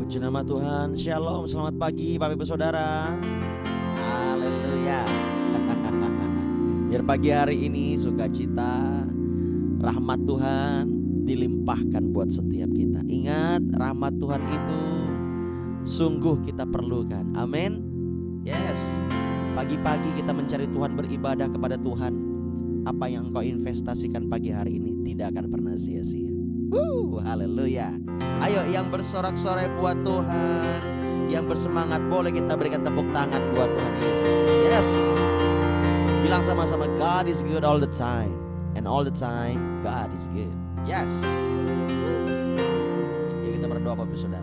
Puji nama Tuhan. Shalom, selamat pagi Bapak Ibu Saudara. Haleluya. Biar pagi hari ini sukacita, rahmat Tuhan dilimpahkan buat setiap kita. Ingat, rahmat Tuhan itu sungguh kita perlukan. Amin. Yes. Pagi-pagi kita mencari Tuhan, beribadah kepada Tuhan. Apa yang engkau investasikan pagi hari ini tidak akan pernah sia-sia. Haleluya. Ayo yang bersorak-sorai buat Tuhan, yang bersemangat, boleh kita berikan tepuk tangan buat Tuhan Yesus. Yes. Bilang sama-sama, God is good all the time, and all the time God is good. Yes. Ya, kita berdoa Bapak Saudara.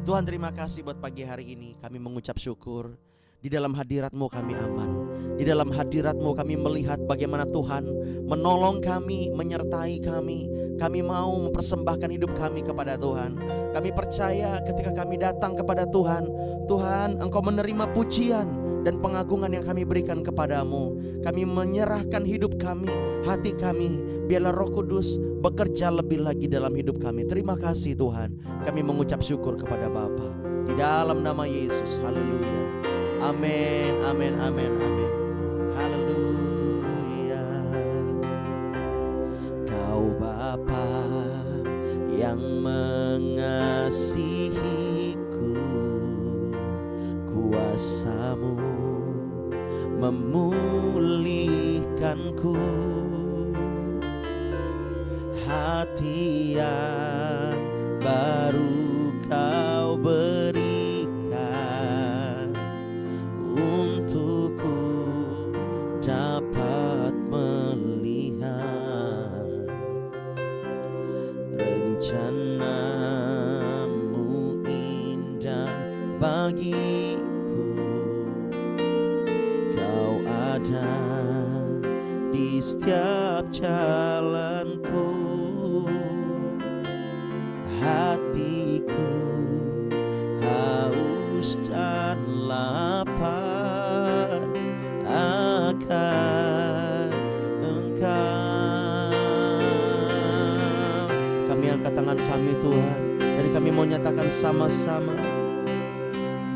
Tuhan, terima kasih buat pagi hari ini. Kami mengucap syukur. Di dalam hadirat-Mu kami aman. Di dalam hadirat-Mu kami melihat bagaimana Tuhan menolong kami, menyertai kami. Kami mau mempersembahkan hidup kami kepada Tuhan. Kami percaya ketika kami datang kepada Tuhan, Tuhan, Engkau menerima pujian dan pengagungan yang kami berikan kepadamu. Kami menyerahkan hidup kami, hati kami. Biarlah Roh Kudus bekerja lebih lagi dalam hidup kami. Terima kasih Tuhan. Kami mengucap syukur kepada Bapa. Di dalam nama Yesus. Haleluya. Amin, amin, amin, amin. Haleluya. Kau Bapa yang mengasihiku, kuasa-Mu memulihkanku, hati yang baru Kau berikan untukku dapat melihat rencana-Mu indah bagiku. Kau ada di setiap jalanku, hatiku haus dan lapar akan Engkau. Kami angkat tangan kami Tuhan, dan kami mau nyatakan sama-sama,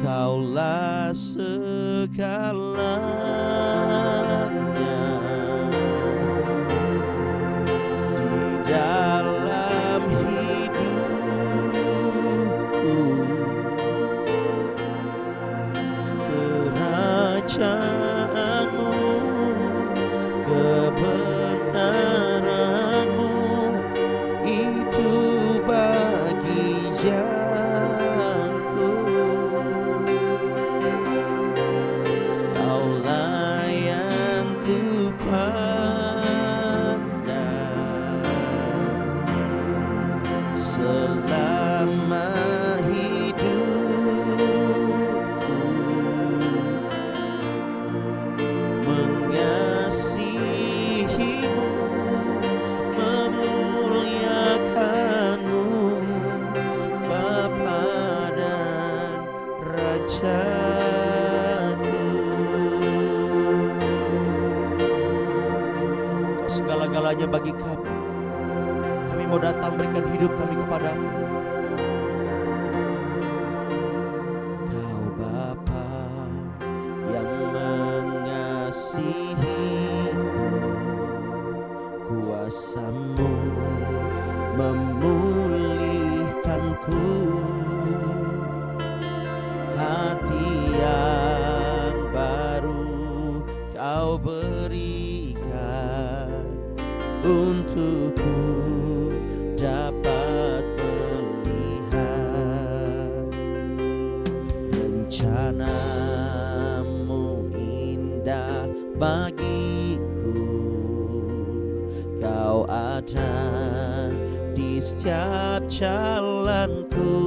Kaulah segalanya di dalam hidupku. Kerajaan-Mu, kebenaran-Mu, itu bagianku. Kaulah yang ku pandang selama hidupku, mengasihi-Mu, memuliakan-Mu, Bapa dan Rajaku. Kau segala-galanya bagi kami. Kami mau datang berikan hidup kami kepadamu. Kau Bapa yang mengasihiku, kuasa-Mu memulihkanku, hati yang baru Kau berikan untukku dapat melihat rencana-Mu indah bagiku. Kau ada di setiap jalanku,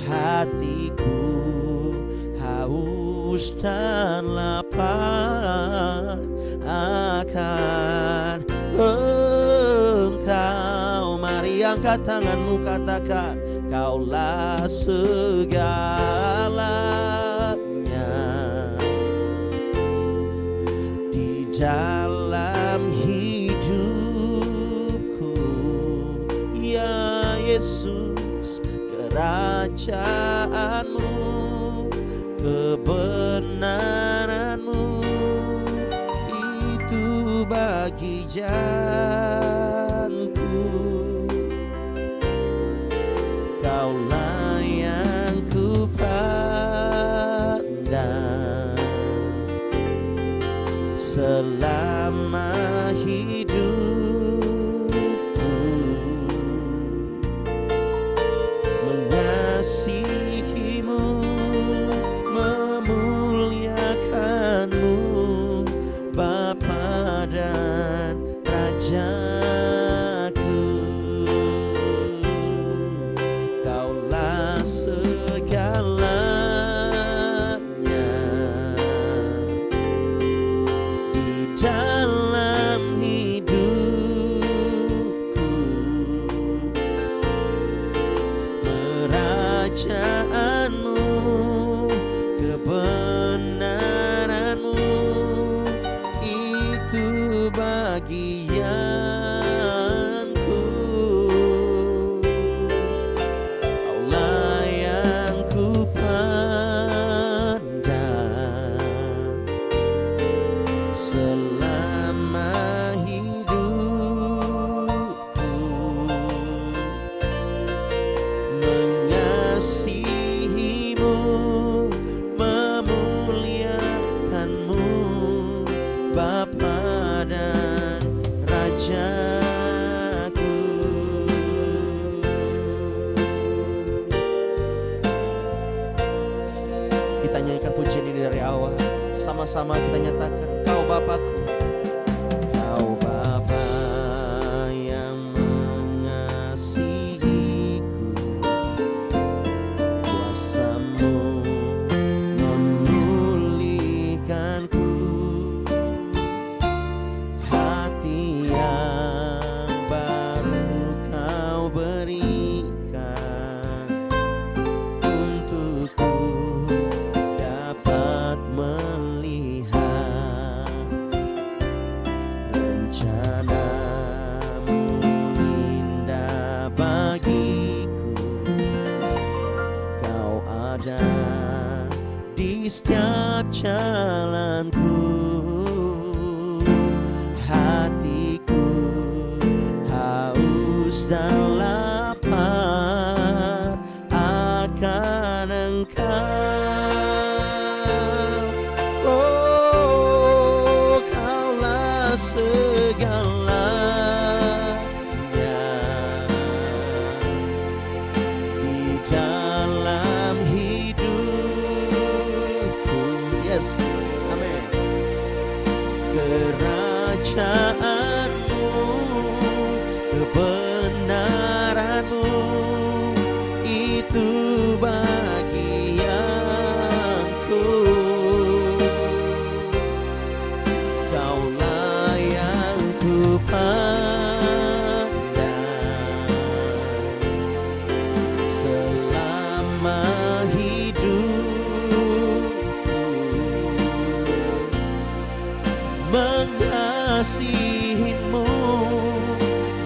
hatiku haus dan lapar akan Engkau. Mari angkat tanganmu, katakan, Kaulah segalanya di dalam hidupku. Ya Yesus, kerajaanmu, kebenaranmu itu bagi jalanku. Kaulah yang ku pandang selama hidupku, mengasihimu, memuliakanmu, Bapa dan Rajaku. Kaulah segalanya di dalam hidupku, kerajaanmu, kebenaranmu itu bagianku. Kaulah yang ku pandang selama hidupku, mengasihimu, memuliakanmu, Bapa dan Rajaku. Kita nyanyikan pujian ini dari awal, sama-sama kita nyatakan, Kau Bapakku, Kau Bapa yang mengasihiku, kuasa-Mu memulihkanku, hati yang baru Kau berikan untukku, dapat melihat rencana-Mu indah bagiku. Kau ada di setiap jalanku, hatiku haus dan lapar akan Engkau. Oh, Kaulah segalanya di dalam hidupku. Yes, amin. Kerajaanmu, kebenaranmu itu bagianku. Kaulah yang ku pandang selama hidupku, mengasihimu,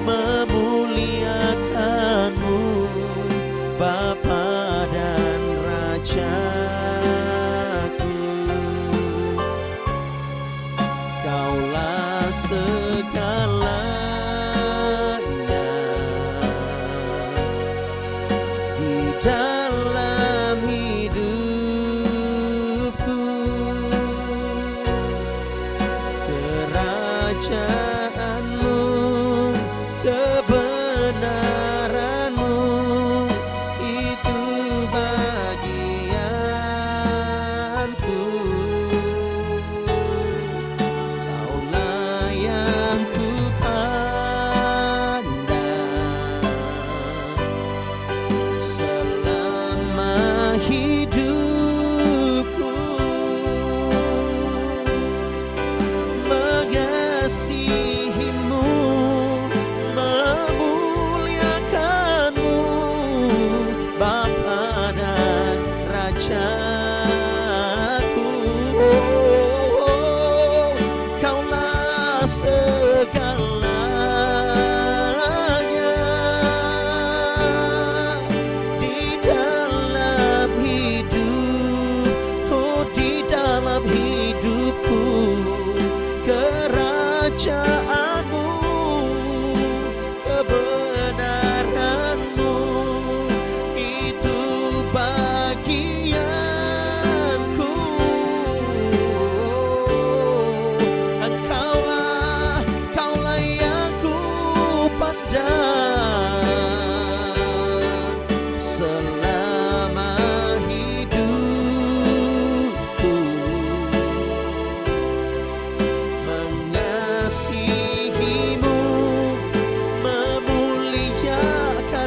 memuliakanmu, Bapa dan Rajaku. Kaulah segalanya di dalam hidupku, kerajaanmu, kebenaranmu itu bagianku. Kaulah yang ku pandang selama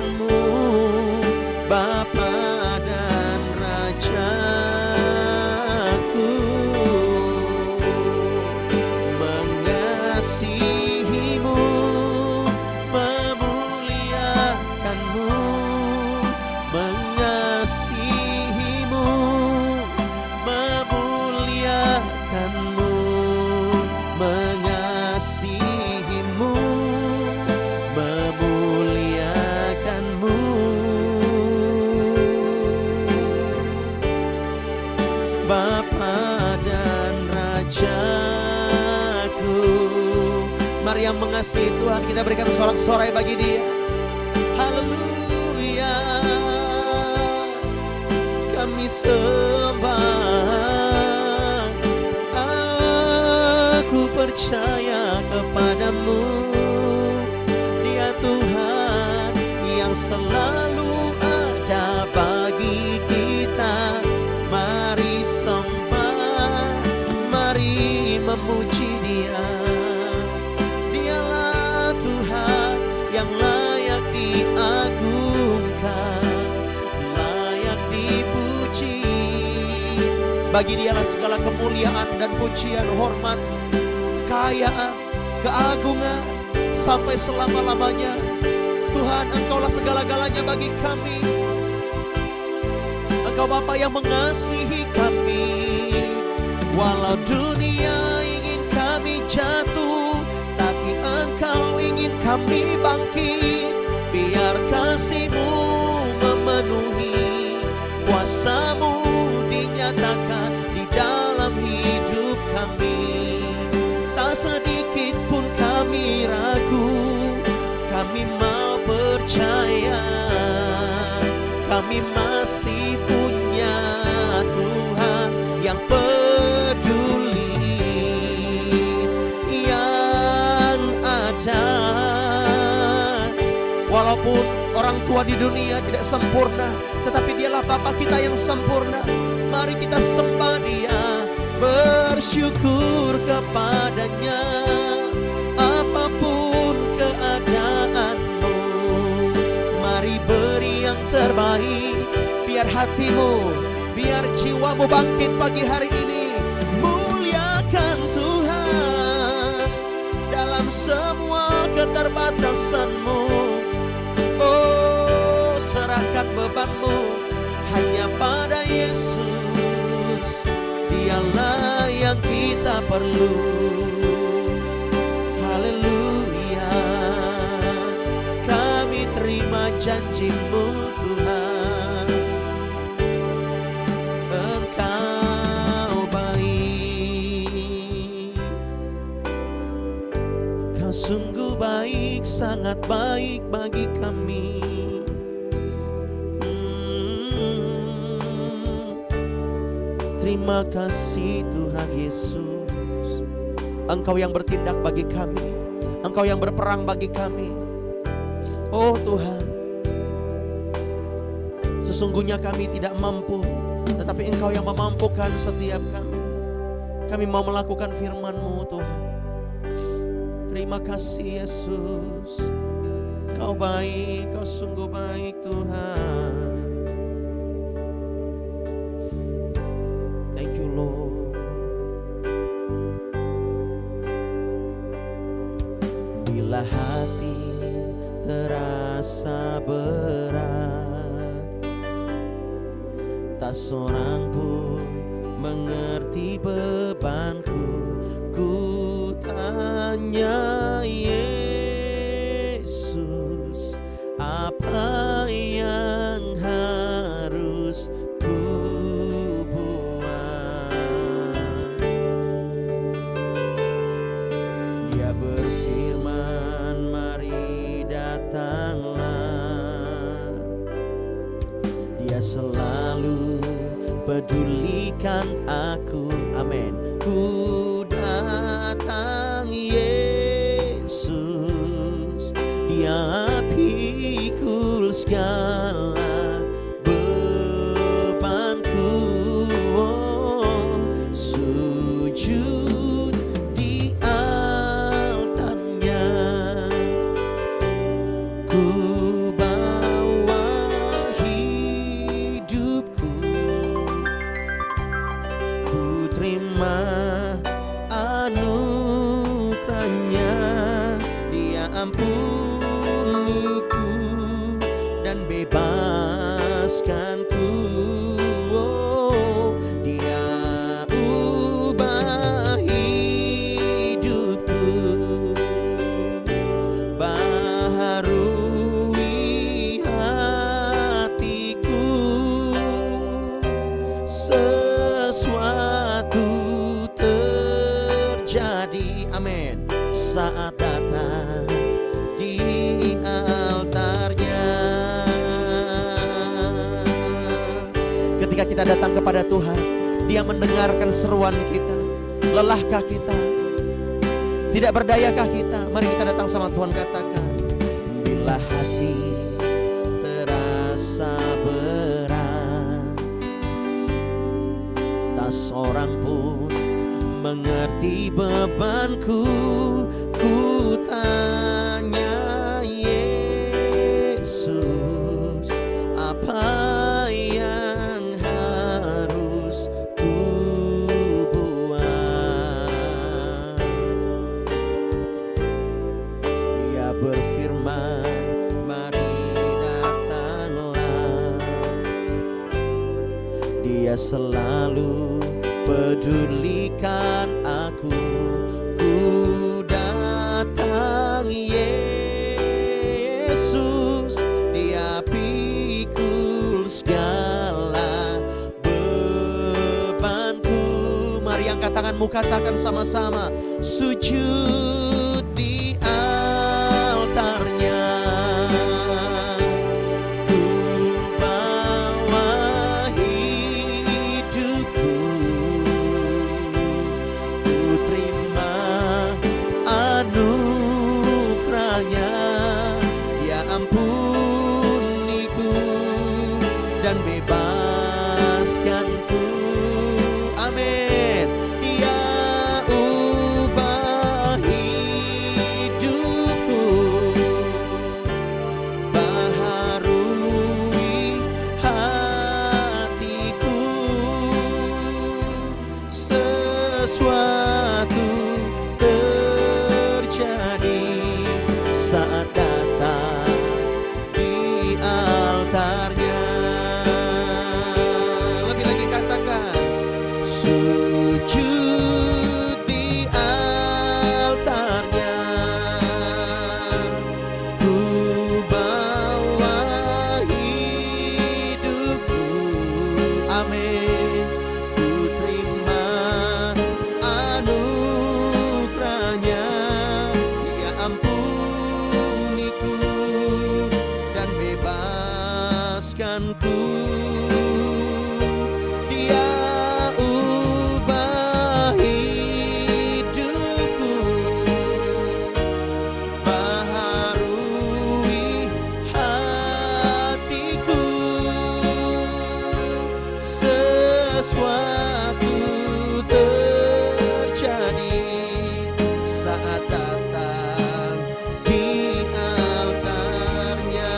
memuliakanmu, Bapa dan Rajaku. Mengasihimu, memuliakanmu, mengasihimu, memuliakanmu, mengasihimu, memuliakanmu. Bapa dan Rajaku. Mari yang mengasihi Tuhan, kita berikan sorak-sorai bagi Dia. Haleluya. Kami sembah, aku percaya kepadamu, Dia Tuhan yang selalu ada bagi kita. Mari sembah, mari memuji Dia. Dialah Tuhan yang layak diagungkan, layak dipuji. Bagi Dialah segala kemuliaan dan pujian, hormat, kekayaan, keagungan sampai selama-lamanya. Tuhan, Engkaulah segala-galanya bagi kami. Engkau Bapa yang mengasihi kami. Walau dunia ingin kami jatuh, tapi Engkau ingin kami bangkit. Biar kasih-Mu memenuhi, kuasa-Mu dinyatakan di dalam hidup kami. Tak sedikit pun kami ragu, kami mau percaya, kami masih punya Tuhan yang peduli, yang ada. Walaupun orang tua di dunia tidak sempurna, tetapi Dialah Bapa kita yang sempurna. Mari kita sembah Dia, bersyukur kepadanya. Apapun keadaanmu, mari beri yang terbaik. Biar hatimu, biar jiwamu bangkit pagi hari ini. Muliakan Tuhan dalam semua keterbatasanmu. Oh, serahkan bebanmu hanya pada Yesus. Dialah yang kita perlu. Haleluya. Kami terima janji-Mu Tuhan. Engkau baik, Kau sungguh baik, sangat baik bagi kami. Terima kasih Tuhan Yesus. Engkau yang bertindak bagi kami, Engkau yang berperang bagi kami. Oh Tuhan, sesungguhnya kami tidak mampu, tetapi Engkau yang memampukan setiap kami. Kami mau melakukan firman-Mu Tuhan. Terima kasih Yesus. Kau baik, Kau sungguh baik Tuhan. Thank you Lord. Bila hati terasa berat, tak seorang pun mengerti bebanku. Ku tanya Yesus, apa yang harus ku buat? Dia berfirman, mari datanglah. Dia selalu pedulikan aku. Amin. Ku datang Yesus, Dia pikul segala bebanku. Oh, sujud di altarnya, ku bawa dan bebaskanku. Oh, Dia ubah hidupku, baharui hatiku. Sesuatu terjadi, amin, saat datang di altarnya. Ketika kita datang kepada Tuhan, Dia mendengarkan seruan kita. Lelahkah kita? Tidak berdayakah kita? Mari kita datang sama Tuhan, katakan, bila hati terasa berat, tak seorang pun mengerti bebanku. Ku tanya Yesus, apa yang harus ku buat? Dia berfirman, mari datanglah. Dia selalu pedulikan aku. Ku datang Yesus, Dia pikul segala bebanku. Mari angkat tanganmu, katakan sama-sama, sujud di altarnya. Ku bawa hidupku, ku terima anugerahnya. Dia ampuniku dan bebaskanku, amin. Dia ubah hidupku, baharui hatiku. Sesuatu terjadi saat datang di altarnya. Lebih lagi katakan, sujud di altarnya. Ku bawa hidupku, amin. Ku terima anugerahnya. Dia ampuniku dan bebaskanku. Dia ubah hidupku, baharui hatiku. Sesuatu terjadi saat datang di altarnya.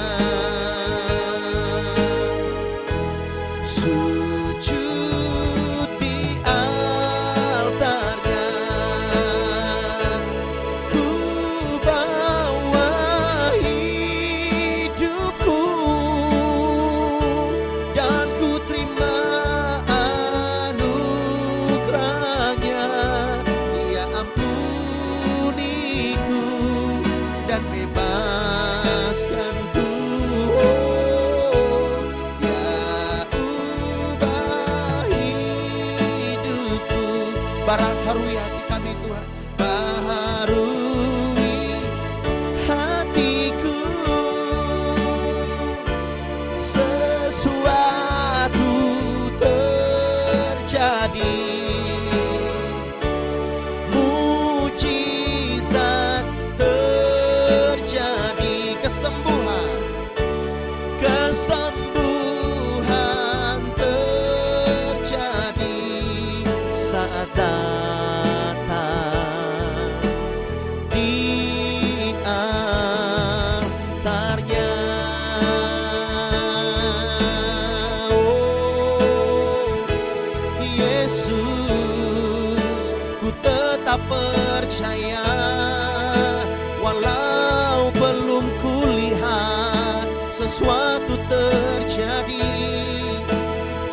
sesuatu terjadi,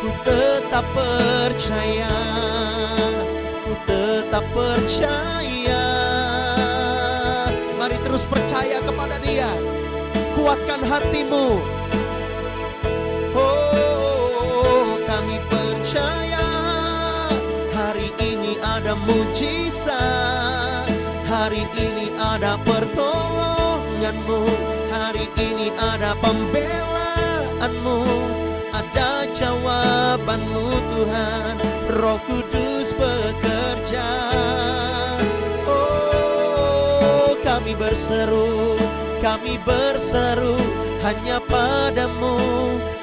ku tetap percaya, ku tetap percaya. Mari terus percaya kepada Dia, kuatkan hatimu. Oh, kami percaya hari ini ada mujizat, hari ini ada pertolongan-Mu, hari ini ada pembelaanmu, ada jawaban-Mu Tuhan. Roh Kudus bekerja. Oh, kami berseru hanya padamu,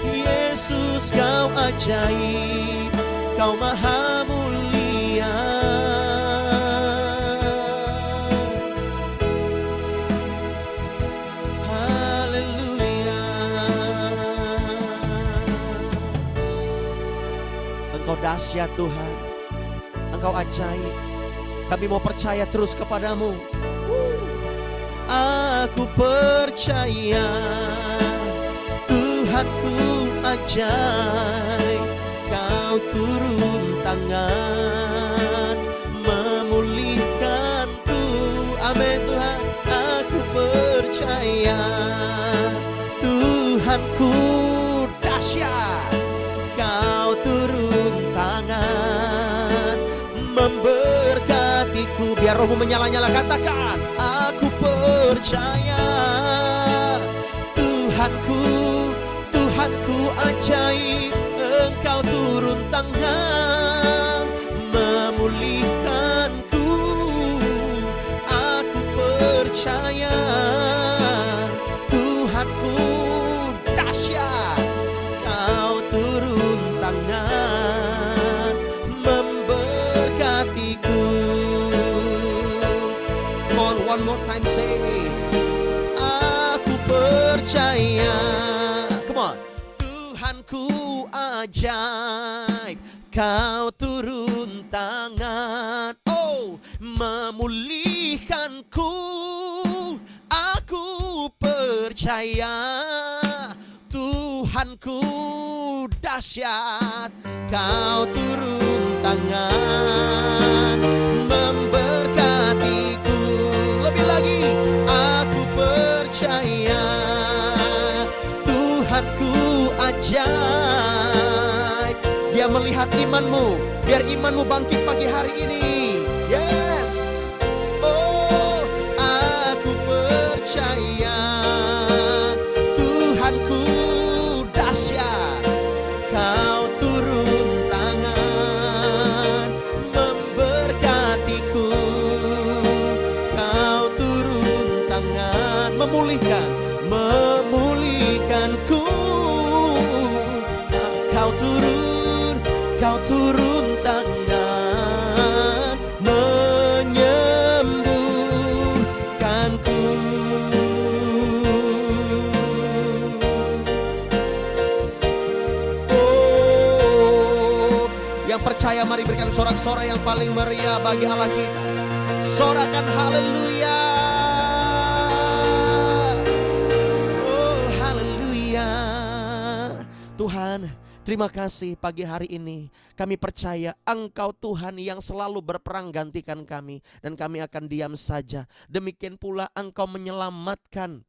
Yesus. Kau ajaib, Kau maha mulia. Haleluya. Engkau dahsyat Tuhan, Engkau ajaib. Kami mau percaya terus kepadamu. Aku percaya Tuhanku ajaib, Kau turun tangan memulihkanku. Amin Tuhan, aku percaya Tuhanku dahsyat, Kau turun tangan memberkatiku. Biar rohmu menyala-nyala, katakan, aku percaya Tuhanku ajaib, Engkau turun tangan memulihkanku. Aku percaya Tuhanku dahsyat, Kau turun tangan memberkatiku. Come on, one more time say, aku percaya. Come on. Tuhanku ajaib, Kau turun tangan, oh, memulihkanku. Aku percaya Tuhanku dahsyat, Kau turun tangan memberkatiku. Lebih lagi, aku percaya Tuhanku ajaib. Dia melihat imanmu, biar imanmu bangkit pagi hari ini. Yes. Oh, aku percaya Tuhanku dahsyat, Kau turun tangan memberkatiku. Kau turun tangan memulihkanku. Kau turun tangan menyembuhkanku. Oh, yang percaya mari berikan sorak-sorai yang paling meriah bagi Allah kita. Sorakan haleluya. Oh, haleluya. Tuhan, terima kasih pagi hari ini. Kami percaya Engkau Tuhan yang selalu berperang gantikan kami, dan kami akan diam saja. Demikian pula Engkau menyelamatkan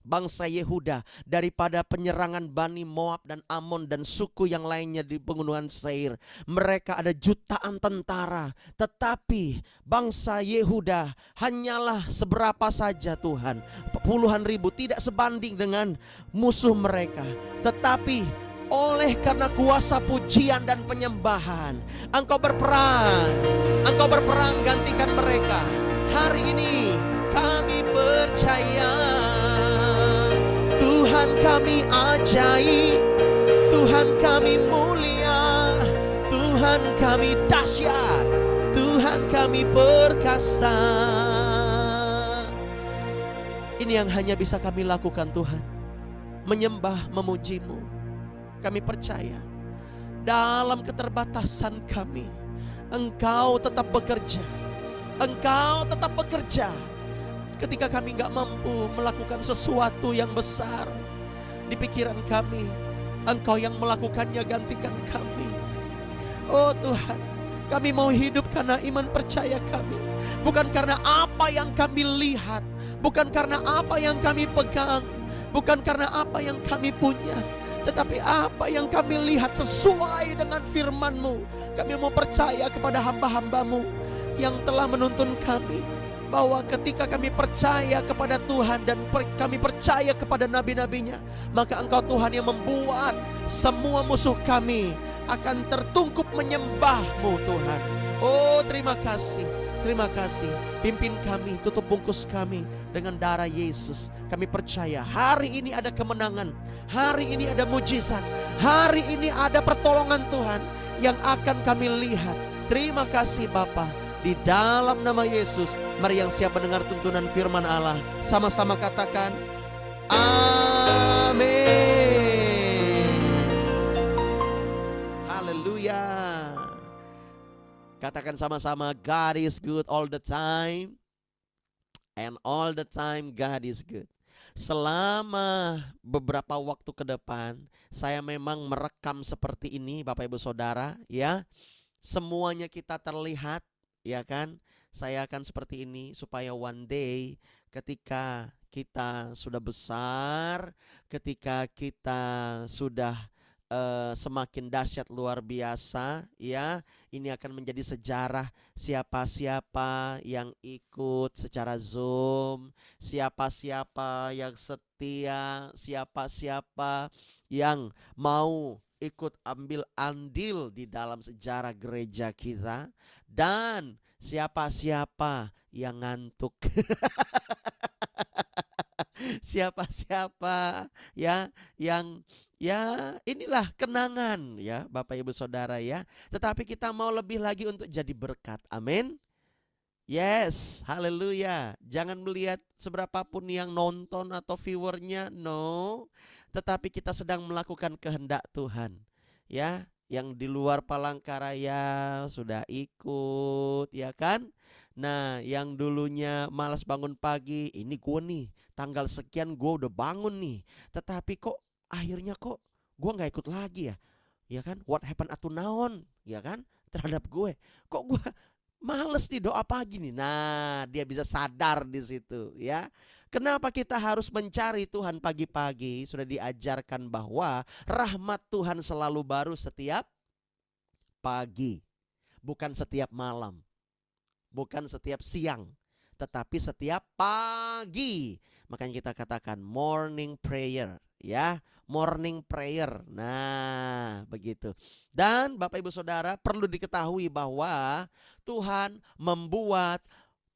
bangsa Yehuda daripada penyerangan Bani Moab dan Amon dan suku yang lainnya di pegunungan Seir. Mereka ada jutaan tentara, tetapi bangsa Yehuda hanyalah seberapa saja Tuhan. Puluhan ribu, tidak sebanding dengan musuh mereka. Tetapi oleh karena kuasa pujian dan penyembahan, Engkau berperang gantikan mereka. Hari ini kami percaya Tuhan kami ajaib, Tuhan kami mulia, Tuhan kami dahsyat, Tuhan kami perkasa. Ini yang hanya bisa kami lakukan Tuhan, menyembah, memuji-Mu. Kami percaya dalam keterbatasan kami, Engkau tetap bekerja. Engkau tetap bekerja ketika kami gak mampu melakukan sesuatu yang besar. di pikiran kami. Engkau yang melakukannya, gantikan kami. Oh Tuhan, kami mau hidup karena iman percaya kami, bukan karena apa yang kami lihat, bukan karena apa yang kami pegang, bukan karena apa yang kami punya, tetapi apa yang kami lihat sesuai dengan firman-Mu. Kami mau percaya kepada hamba-hamba-Mu yang telah menuntun kami, bahwa ketika kami percaya kepada Tuhan dan kami percaya kepada nabi-nabinya, maka Engkau Tuhan yang membuat semua musuh kami akan tertungkup menyembah-Mu Tuhan. Oh terima kasih, terima kasih. Pimpin kami, tutup bungkus kami dengan darah Yesus. Kami percaya hari ini ada kemenangan, hari ini ada mujizat, hari ini ada pertolongan Tuhan yang akan kami lihat. Terima kasih Bapa. Di dalam nama Yesus, mari yang siap mendengar tuntunan firman Allah, sama-sama katakan amin. Haleluya. Katakan sama-sama, God is good all the time, and all the time God is good. Selama beberapa waktu ke depan, saya memang merekam seperti ini Bapak Ibu Saudara, ya. Semuanya kita terlihat, ya kan? Saya akan seperti ini supaya one day ketika kita sudah besar, ketika kita sudah semakin dahsyat luar biasa, ya, ini akan menjadi sejarah. Siapa-siapa yang ikut secara Zoom, siapa-siapa yang setia, siapa-siapa yang mau ikut ambil andil di dalam sejarah gereja kita, dan siapa-siapa yang ngantuk. Siapa-siapa ya yang inilah kenangan ya Bapak Ibu Saudara ya. Tetapi kita mau lebih lagi untuk jadi berkat. Amin. Yes, haleluya. Jangan melihat seberapapun yang nonton atau viewernya, no. Tetapi kita sedang melakukan kehendak Tuhan. Ya, yang di luar Palangkaraya sudah ikut, ya kan? Nah, yang dulunya malas bangun pagi, ini gue nih, tanggal sekian gue udah bangun nih. Tetapi kok akhirnya kok gue gak ikut lagi ya? Ya kan? What happened atu naon? Ya kan? Terhadap gue. Kok gue males nih doa pagi nih. Nah, dia bisa sadar di situ ya. Kenapa kita harus mencari Tuhan pagi-pagi? Sudah diajarkan bahwa rahmat Tuhan selalu baru setiap pagi, bukan setiap malam, bukan setiap siang, tetapi setiap pagi. Makanya kita katakan morning prayer, ya, morning prayer. Nah, begitu. Dan Bapak Ibu Saudara, perlu diketahui bahwa Tuhan membuat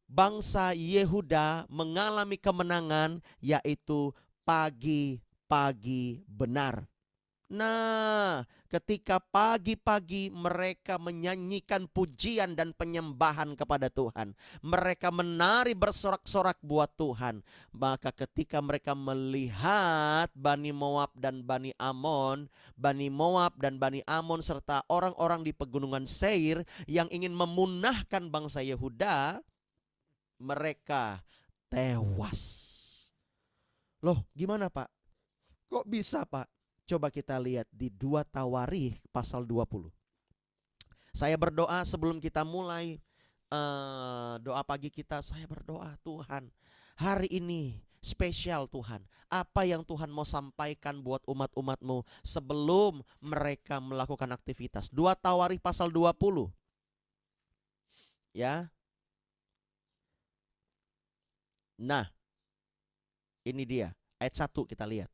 bangsa Yehuda mengalami kemenangan, yaitu pagi-pagi benar. Nah, ketika pagi-pagi mereka menyanyikan pujian dan penyembahan kepada Tuhan, mereka menari bersorak-sorak buat Tuhan, maka ketika mereka melihat Bani Moab dan Bani Amon, serta orang-orang di pegunungan Seir yang ingin memunahkan bangsa Yehuda, mereka tewas. Loh, gimana Pak? Kok bisa Pak? Coba kita lihat di 2 Tawarikh pasal 20. Saya berdoa sebelum kita mulai doa pagi kita, saya berdoa, Tuhan, hari ini spesial Tuhan. Apa yang Tuhan mau sampaikan buat umat-umat-Mu sebelum mereka melakukan aktivitas. 2 Tawarikh pasal 20. Ya. Nah, ini dia, ayat 1 kita lihat.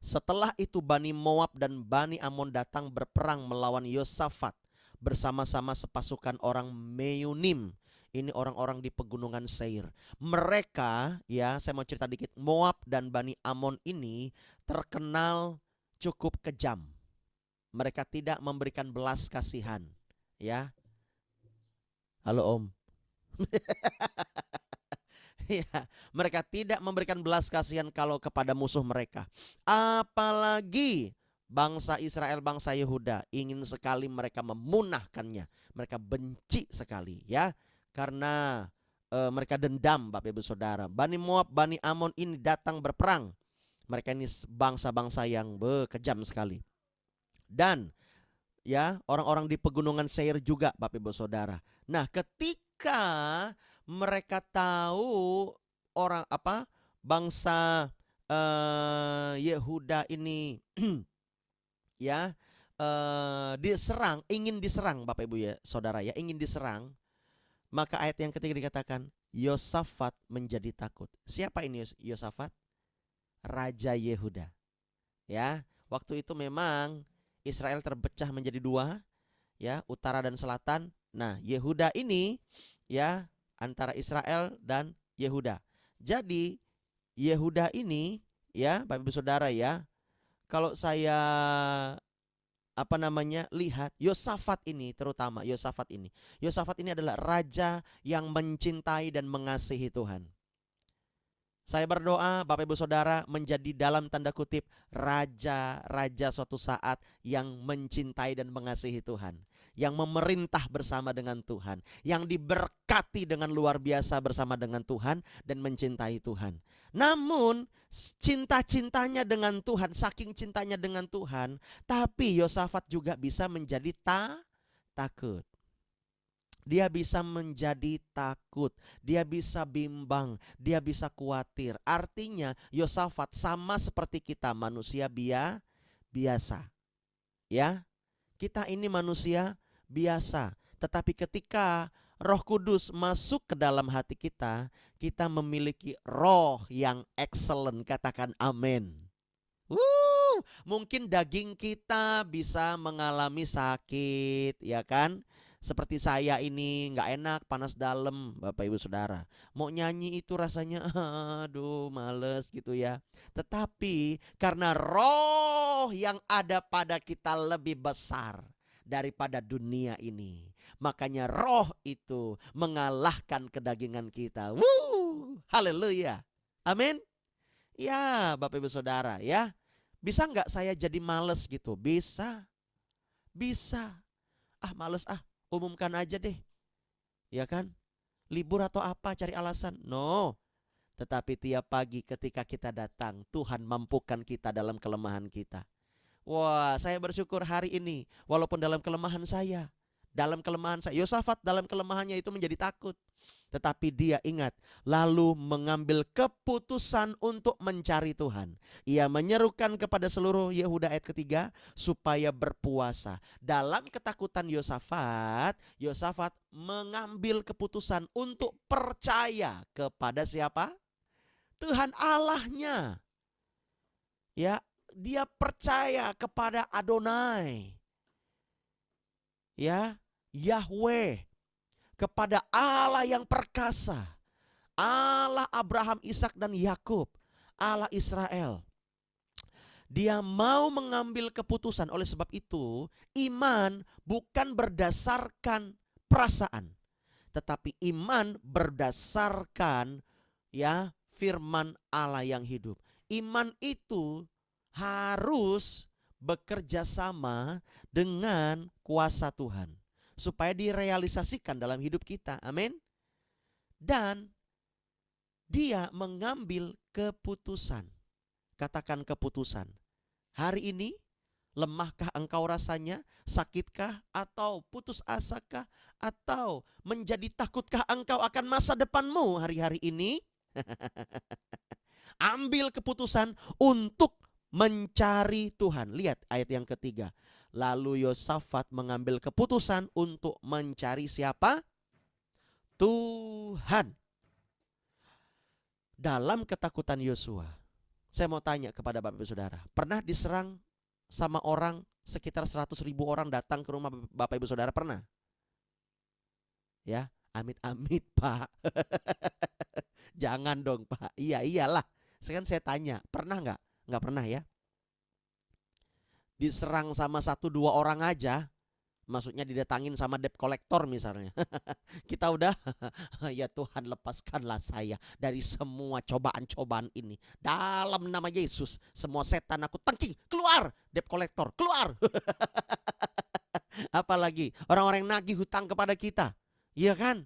Setelah itu Bani Moab dan Bani Amon datang berperang melawan Yosafat bersama-sama sepasukan orang Meunim. Ini orang-orang di pegunungan Seir. Mereka, ya, saya mau cerita dikit. Moab dan Bani Amon ini terkenal cukup kejam. Mereka tidak memberikan belas kasihan, ya. Halo Om. Ya, mereka tidak memberikan belas kasihan kalau kepada musuh mereka. Apalagi bangsa Israel, bangsa Yehuda, ingin sekali mereka memunahkannya. Mereka benci sekali, ya, karena mereka dendam, Bapak Ibu Saudara. Bani Moab, Bani Amon ini datang berperang Mereka ini bangsa-bangsa yang kejam sekali. Dan ya, orang-orang di pegunungan Seir juga, Bapak Ibu Saudara. Nah, ketika mereka tahu bangsa Yehuda ini ya ingin diserang, Bapak Ibu ya Saudara ya, ingin diserang, maka ayat yang ketiga dikatakan Yosafat menjadi takut. Siapa ini Yosafat? Raja Yehuda. Ya, waktu itu memang Israel terpecah menjadi dua, ya, utara dan selatan. Nah, Yehuda ini ya antara Israel dan Yehuda. Jadi Yehuda ini ya, Bapak Ibu Saudara ya, kalau saya lihat Yosafat ini, terutama Yosafat ini adalah raja yang mencintai dan mengasihi Tuhan. Saya berdoa Bapak Ibu Saudara menjadi dalam tanda kutip raja-raja suatu saat yang mencintai dan mengasihi Tuhan, yang memerintah bersama dengan Tuhan, yang diberkati dengan luar biasa bersama dengan Tuhan dan mencintai Tuhan. Namun cinta-cintanya dengan Tuhan, saking cintanya dengan Tuhan, tapi Yosafat juga bisa menjadi takut. Dia bisa menjadi takut, dia bisa bimbang, dia bisa khawatir. Artinya Yosafat sama seperti kita manusia biasa. Ya, kita ini manusia biasa. Tetapi ketika Roh Kudus masuk ke dalam hati kita, kita memiliki roh yang excellent. Katakan amin. Mungkin daging kita bisa mengalami sakit, ya kan? Seperti saya ini nggak enak, panas dalam, Bapak Ibu Saudara. Mau nyanyi itu rasanya aduh males gitu ya. Tetapi karena roh yang ada pada kita lebih besar daripada dunia ini, makanya roh itu mengalahkan kedagingan kita. Haleluya. Amin. Ya Bapak Ibu Saudara ya. Bisa nggak saya jadi males gitu? Bisa. Bisa. Males umumkan aja deh. Ya kan? Libur atau apa, cari alasan. No. Tetapi tiap pagi ketika kita datang, Tuhan mampukan kita dalam kelemahan kita. Wah, saya bersyukur hari ini. Walaupun dalam kelemahan saya, Yosafat dalam kelemahannya itu menjadi takut. Tetapi dia ingat, lalu mengambil keputusan untuk mencari Tuhan. Ia menyerukan kepada seluruh Yehuda, ayat ketiga, supaya berpuasa. Dalam ketakutan Yosafat mengambil keputusan untuk percaya kepada siapa? Tuhan Allahnya. Ya, dia percaya kepada Adonai. Ya, Yahweh, kepada Allah yang perkasa, Allah Abraham, Ishak dan Yakub, Allah Israel. Dia mau mengambil keputusan. Oleh sebab itu, iman bukan berdasarkan perasaan, tetapi iman berdasarkan ya firman Allah yang hidup. Iman itu harus bekerja sama dengan kuasa Tuhan supaya direalisasikan dalam hidup kita. Amin. Dan dia mengambil keputusan. Katakan keputusan. Hari ini lemahkah engkau rasanya? Sakitkah? Atau putus asakah? Atau menjadi takutkah engkau akan masa depanmu hari-hari ini? Ambil keputusan untuk mencari Tuhan. Lihat ayat yang ketiga. Lalu Yosafat mengambil keputusan untuk mencari siapa? Tuhan. Dalam ketakutan Yosua, saya mau tanya kepada Bapak Ibu Saudara, pernah diserang sama orang sekitar 100.000 orang datang ke rumah Bapak Ibu Saudara? Pernah? Ya, amit-amit Pak. Jangan dong Pak. Iyalah. Sekarang saya tanya, pernah nggak? Nggak pernah ya. Diserang sama 1-2 orang aja, maksudnya didatangin sama debt collector misalnya. Kita udah ya Tuhan, lepaskanlah saya dari semua cobaan-cobaan ini. Dalam nama Yesus, semua setan aku tangking, keluar, debt collector, keluar. Apalagi orang-orang yang nagih hutang kepada kita. Iya kan?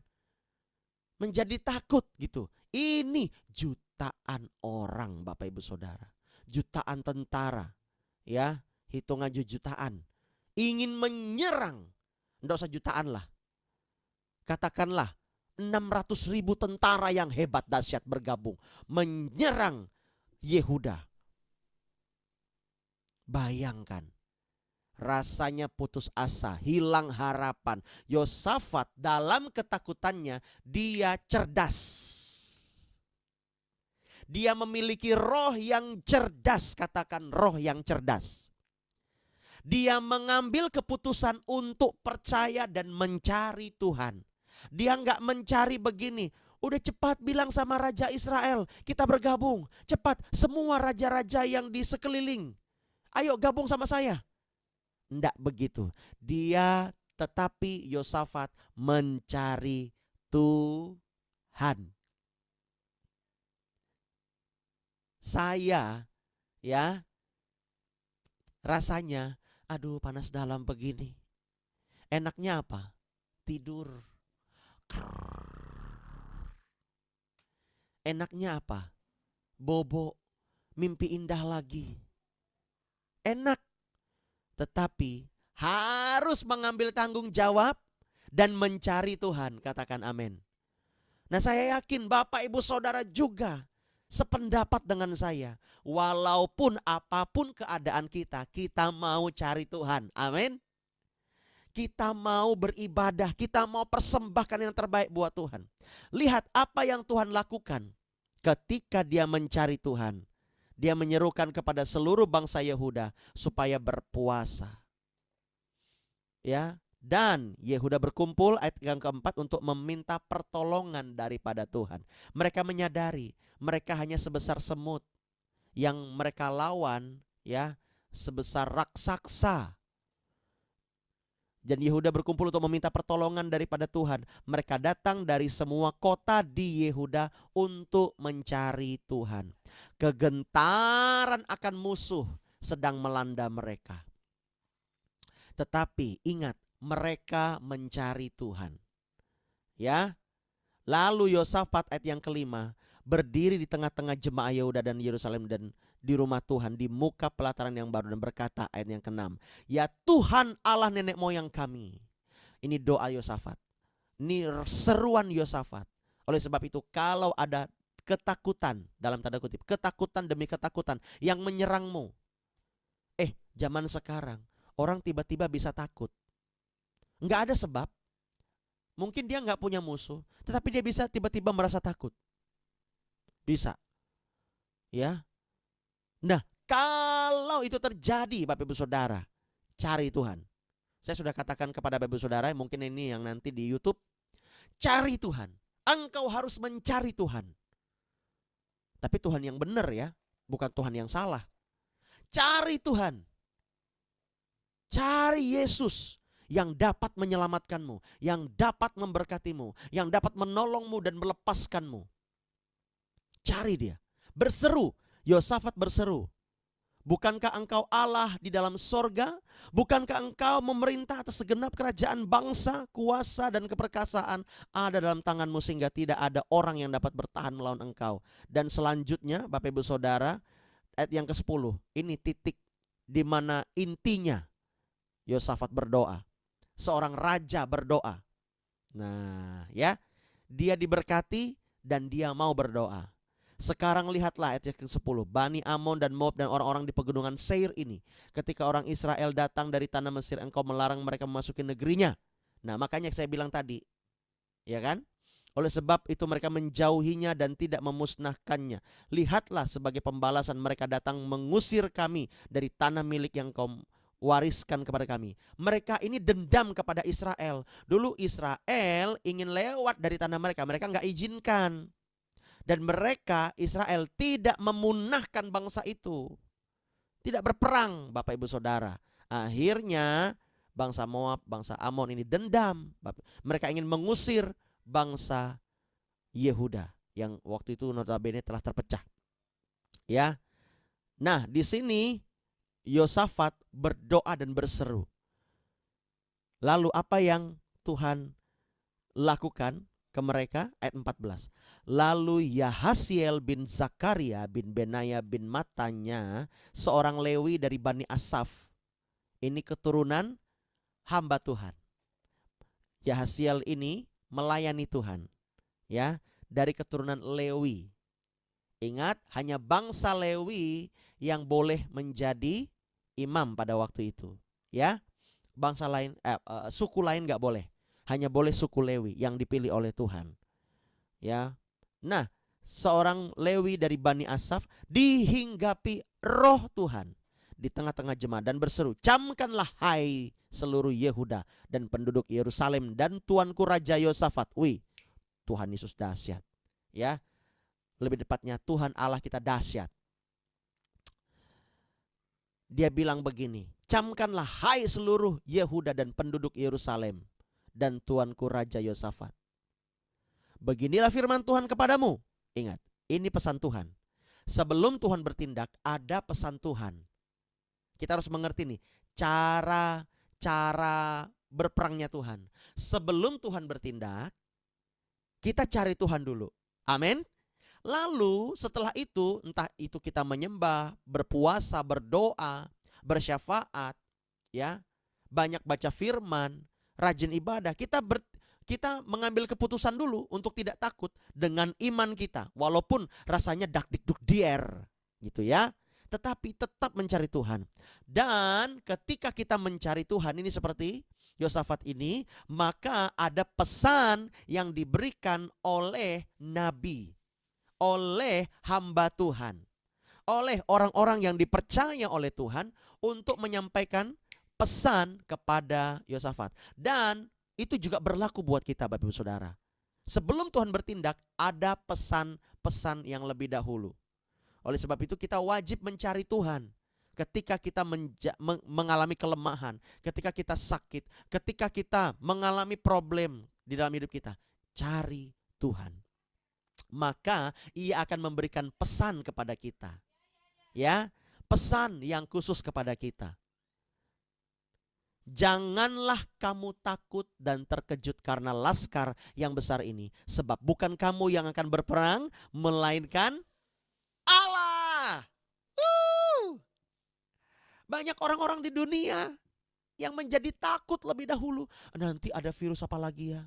Menjadi takut gitu. Ini jutaan orang Bapak Ibu Saudara. jutaan tentara, ya, hitungan jutaan, ingin menyerang, enggak usah jutaan lah, katakanlah 600.000 tentara yang hebat dahsyat bergabung menyerang Yehuda. Bayangkan, rasanya putus asa, hilang harapan. Yosafat dalam ketakutannya, dia cerdas. Dia memiliki roh yang cerdas, katakan roh yang cerdas. Dia mengambil keputusan untuk percaya dan mencari Tuhan. Dia nggak mencari begini, udah cepat bilang sama Raja Israel, kita bergabung. Cepat semua raja-raja yang di sekeliling, ayo gabung sama saya. Nggak begitu. Dia tetapi Yosafat mencari Tuhan. Saya ya rasanya, aduh panas dalam begini. Enaknya apa? Tidur. Enaknya apa? Bobo, mimpi indah lagi. Enak. Tetapi harus mengambil tanggung jawab dan mencari Tuhan. Katakan amin. Nah, saya yakin Bapak Ibu Saudara juga sependapat dengan saya. Walaupun apapun keadaan kita, kita mau cari Tuhan. Amin. Kita mau beribadah, kita mau persembahkan yang terbaik buat Tuhan. Lihat apa yang Tuhan lakukan ketika dia mencari Tuhan. Dia menyerukan kepada seluruh bangsa Yehuda supaya berpuasa. Ya, dan Yehuda berkumpul, ayat yang keempat, untuk meminta pertolongan daripada Tuhan. Mereka menyadari mereka hanya sebesar semut, yang mereka lawan ya sebesar raksasa. Dan Yehuda berkumpul untuk meminta pertolongan daripada Tuhan. Mereka datang dari semua kota di Yehuda untuk mencari Tuhan. Kegentaran akan musuh sedang melanda mereka. Tetapi ingat, mereka mencari Tuhan. Ya. Lalu Yosafat, ayat yang kelima, berdiri di tengah-tengah jemaah Yehuda dan Yerusalem dan di rumah Tuhan di muka pelataran yang baru, dan berkata, ayat yang keenam, ya Tuhan Allah nenek moyang kami. Ini doa Yosafat, ini seruan Yosafat. Oleh sebab itu, kalau ada ketakutan, dalam tanda kutip, ketakutan demi ketakutan yang menyerangmu, zaman sekarang orang tiba-tiba bisa takut, nggak ada sebab. Mungkin dia nggak punya musuh, tetapi dia bisa tiba-tiba merasa takut. Bisa, ya. Nah, kalau itu terjadi, Bapak Ibu Saudara, cari Tuhan. Saya sudah katakan kepada Bapak Ibu Saudara, mungkin ini yang nanti di YouTube, cari Tuhan. Engkau harus mencari Tuhan. Tapi Tuhan yang benar ya, bukan Tuhan yang salah. Cari Tuhan. Cari Yesus yang dapat menyelamatkanmu, yang dapat memberkatimu, yang dapat menolongmu dan melepaskanmu. Cari dia. Berseru. Yosafat berseru, bukankah engkau Allah di dalam sorga? Bukankah engkau memerintah atas segenap kerajaan bangsa? Kuasa dan keperkasaan ada dalam tanganmu sehingga tidak ada orang yang dapat bertahan melawan engkau. Dan selanjutnya Bapak Ibu Saudara, ayat yang ke-10, ini titik di mana intinya Yosafat berdoa. Seorang raja berdoa. Nah ya, dia diberkati dan dia mau berdoa. Sekarang lihatlah ayat ke-10. Bani Amon dan Moab dan orang-orang di pegunungan Seir ini, ketika orang Israel datang dari tanah Mesir, engkau melarang mereka memasuki negerinya. Nah makanya saya bilang tadi, ya kan? Oleh sebab itu mereka menjauhinya dan tidak memusnahkannya. Lihatlah, sebagai pembalasan mereka datang mengusir kami dari tanah milik yang kau wariskan kepada kami. Mereka ini dendam kepada Israel. Dulu Israel ingin lewat dari tanah mereka, mereka nggak izinkan. Dan mereka, Israel, tidak memunahkan bangsa itu. Tidak berperang, Bapak Ibu Saudara. Akhirnya bangsa Moab, bangsa Amon ini dendam. Mereka ingin mengusir bangsa Yehuda yang waktu itu notabene telah terpecah. Ya. Nah, di sini Yosafat berdoa dan berseru. Lalu apa yang Tuhan lakukan ke mereka, ayat 14. Lalu Yahasiel bin Zakaria bin Benaya bin Matanya, seorang Lewi dari Bani Asaf. Ini keturunan hamba Tuhan. Yahasiel ini melayani Tuhan, ya, dari keturunan Lewi. Ingat, hanya bangsa Lewi yang boleh menjadi imam pada waktu itu, ya. Bangsa lain, suku lain nggak boleh. Hanya boleh suku Lewi yang dipilih oleh Tuhan, ya. Nah, seorang Lewi dari Bani Asaf dihinggapi roh Tuhan di tengah-tengah jemaat dan berseru, camkanlah hai seluruh Yehuda dan penduduk Yerusalem dan tuanku Raja Yosafat. Wih, Tuhan Yesus dahsyat, ya. Lebih tepatnya Tuhan Allah kita dahsyat. Dia bilang begini, camkanlah hai seluruh Yehuda dan penduduk Yerusalem dan tuanku Raja Yosafat. Beginilah firman Tuhan kepadamu. Ingat, ini pesan Tuhan. Sebelum Tuhan bertindak, ada pesan Tuhan. Kita harus mengerti nih, cara berperangnya Tuhan. Sebelum Tuhan bertindak, kita cari Tuhan dulu. Amin. Lalu setelah itu, entah itu kita menyembah, berpuasa, berdoa, bersyafaat, ya, banyak baca firman, rajin ibadah, kita mengambil keputusan dulu untuk tidak takut dengan iman kita, walaupun rasanya dak dik duk dier, gitu ya. Tetapi tetap mencari Tuhan. Dan ketika kita mencari Tuhan ini seperti Yosafat ini, maka ada pesan yang diberikan oleh nabi, oleh hamba Tuhan, oleh orang-orang yang dipercaya oleh Tuhan untuk menyampaikan pesan kepada Yosafat. Dan itu juga berlaku buat kita, Bapak Ibu Saudara. Sebelum Tuhan bertindak, ada pesan-pesan yang lebih dahulu. Oleh sebab itu kita wajib mencari Tuhan. Ketika kita mengalami kelemahan, ketika kita sakit, ketika kita mengalami problem di dalam hidup kita, cari Tuhan. Maka ia akan memberikan pesan kepada kita, ya, pesan yang khusus kepada kita. Janganlah kamu takut dan terkejut karena laskar yang besar ini, sebab bukan kamu yang akan berperang, melainkan Allah. Banyak orang-orang di dunia yang menjadi takut lebih dahulu. Nanti ada virus apa lagi ya?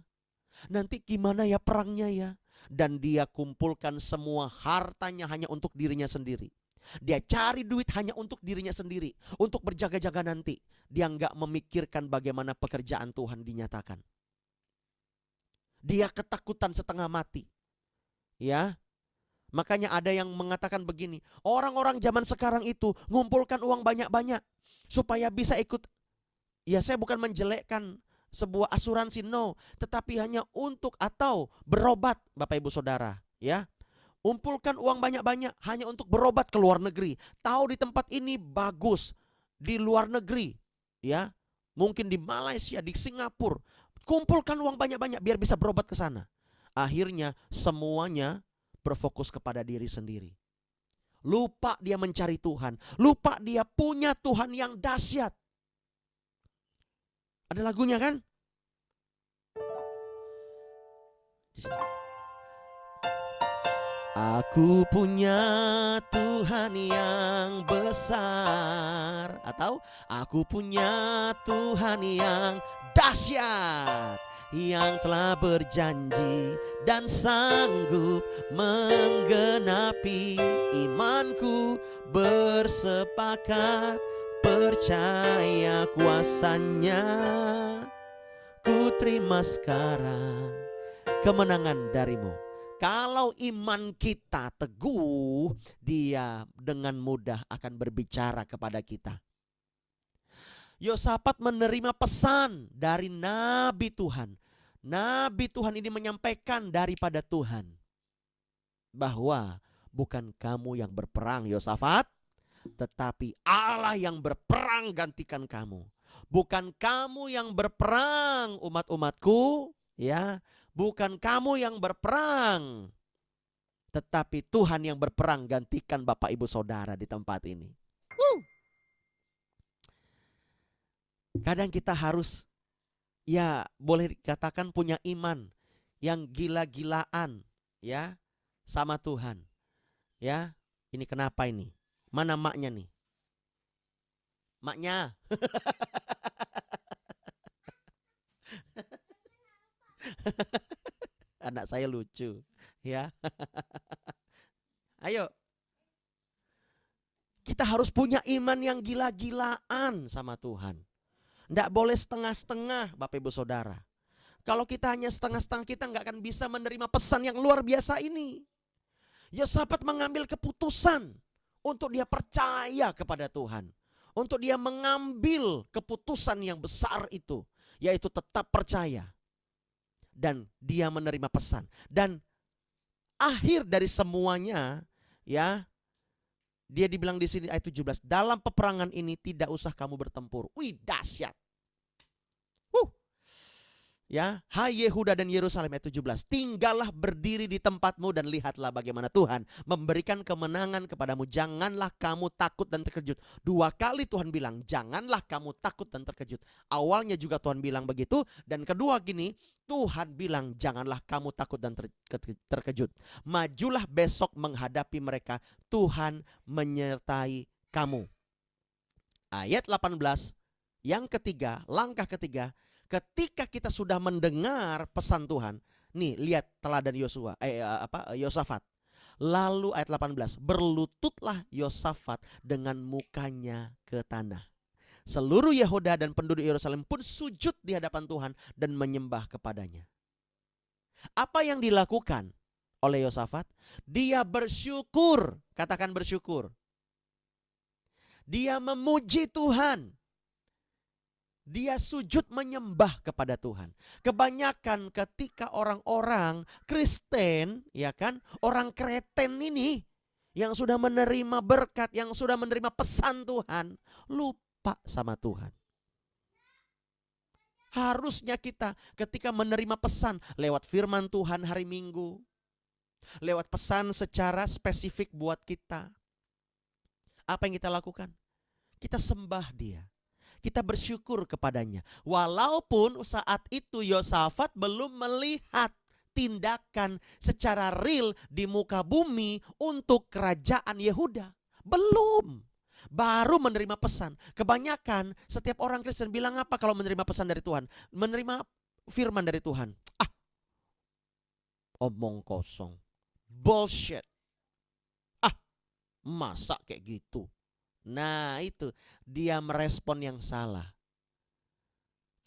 Nanti gimana ya perangnya ya? Dan dia kumpulkan semua hartanya hanya untuk dirinya sendiri. Dia cari duit hanya untuk dirinya sendiri, untuk berjaga-jaga nanti. Dia nggak memikirkan bagaimana pekerjaan Tuhan dinyatakan. Dia ketakutan setengah mati, ya. Makanya ada yang mengatakan begini, orang-orang zaman sekarang itu ngumpulkan uang banyak-banyak supaya bisa ikut. Ya, saya bukan menjelekkan sebuah asuransi, no, tetapi hanya untuk atau berobat, Bapak Ibu Saudara, ya. Kumpulkan uang banyak-banyak hanya untuk berobat ke luar negeri. Tahu di tempat ini bagus, di luar negeri, ya. Mungkin di Malaysia, di Singapura. Kumpulkan uang banyak-banyak biar bisa berobat ke sana. Akhirnya semuanya berfokus kepada diri sendiri. Lupa dia mencari Tuhan, lupa dia punya Tuhan yang dahsyat. Ada lagunya kan? Aku punya Tuhan yang besar, atau aku punya Tuhan yang dahsyat, yang telah berjanji dan sanggup menggenapi imanku, bersepakat percaya kuasanya. Ku terima sekarang kemenangan darimu. Kalau iman kita teguh, dia dengan mudah akan berbicara kepada kita. Yosafat menerima pesan dari Nabi Tuhan. Nabi Tuhan ini menyampaikan daripada Tuhan bahwa bukan kamu yang berperang, Yosafat, tetapi Allah yang berperang gantikan kamu. Bukan kamu yang berperang, umat-umatku, ya. Bukan kamu yang berperang, tetapi Tuhan yang berperang gantikan Bapak Ibu Saudara di tempat ini. Kadang kita harus, ya boleh dikatakan punya iman yang gila-gilaan ya sama Tuhan. Ya, ini kenapa ini? Mana maknya nih? Maknya. Anak saya lucu, ya. Ayo. Kita harus punya iman yang gila-gilaan sama Tuhan. Nggak boleh setengah-setengah, Bapak Ibu Saudara. Kalau kita hanya setengah-setengah, kita nggak akan bisa menerima pesan yang luar biasa ini. Yosafat mengambil keputusan untuk dia percaya kepada Tuhan. Untuk dia mengambil keputusan yang besar itu, yaitu tetap percaya. Dan dia menerima pesan. Dan akhir dari semuanya, ya, dia dibilang di sini ayat 17, dalam peperangan ini tidak usah kamu bertempur. Wih, dahsyat. Ya, hai Yehuda dan Yerusalem ayat 17. Tinggallah berdiri di tempatmu dan lihatlah bagaimana Tuhan memberikan kemenangan kepadamu. Janganlah kamu takut dan terkejut. 2 kali Tuhan bilang, janganlah kamu takut dan terkejut. Awalnya juga Tuhan bilang begitu. Dan kedua gini, Tuhan bilang janganlah kamu takut dan terkejut. Majulah besok menghadapi mereka. Tuhan menyertai kamu. Ayat 18, yang ketiga, langkah ketiga. Ketika kita sudah mendengar pesan Tuhan, nih lihat teladan Yosafat. Lalu ayat 18, berlututlah Yosafat dengan mukanya ke tanah. Seluruh Yehuda dan penduduk Yerusalem pun sujud di hadapan Tuhan dan menyembah kepadanya. Apa yang dilakukan oleh Yosafat? Dia bersyukur, katakan bersyukur. Dia memuji Tuhan. Dia sujud menyembah kepada Tuhan. Kebanyakan ketika orang-orang Kristen, ya kan, orang Kreten ini yang sudah menerima berkat, yang sudah menerima pesan Tuhan, lupa sama Tuhan. Harusnya kita ketika menerima pesan lewat firman Tuhan hari Minggu, lewat pesan secara spesifik buat kita, apa yang kita lakukan? Kita sembah Dia. Kita bersyukur kepadanya. Walaupun saat itu Yosafat belum melihat tindakan secara real di muka bumi untuk kerajaan Yehuda. Belum. Baru menerima pesan. Kebanyakan setiap orang Kristen bilang apa kalau menerima pesan dari Tuhan? Menerima firman dari Tuhan. Omong kosong. Bullshit. Masa kayak gitu? Nah itu, dia merespon yang salah.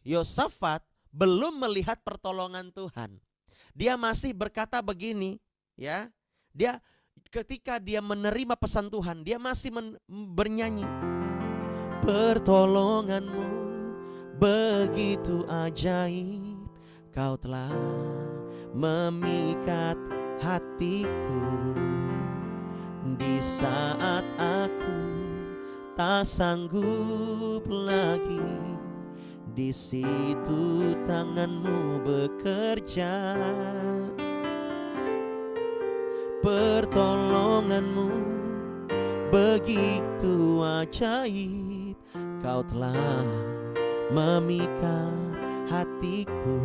Yosafat belum melihat pertolongan Tuhan. Dia masih berkata begini, ya. Dia ketika dia menerima pesan Tuhan, dia masih bernyanyi. Pertolonganmu begitu ajaib, kau telah memikat hatiku. Di saat aku tak sanggup lagi, di situ tanganmu bekerja. Pertolonganmu begitu ajaib, kau telah memikat hatiku.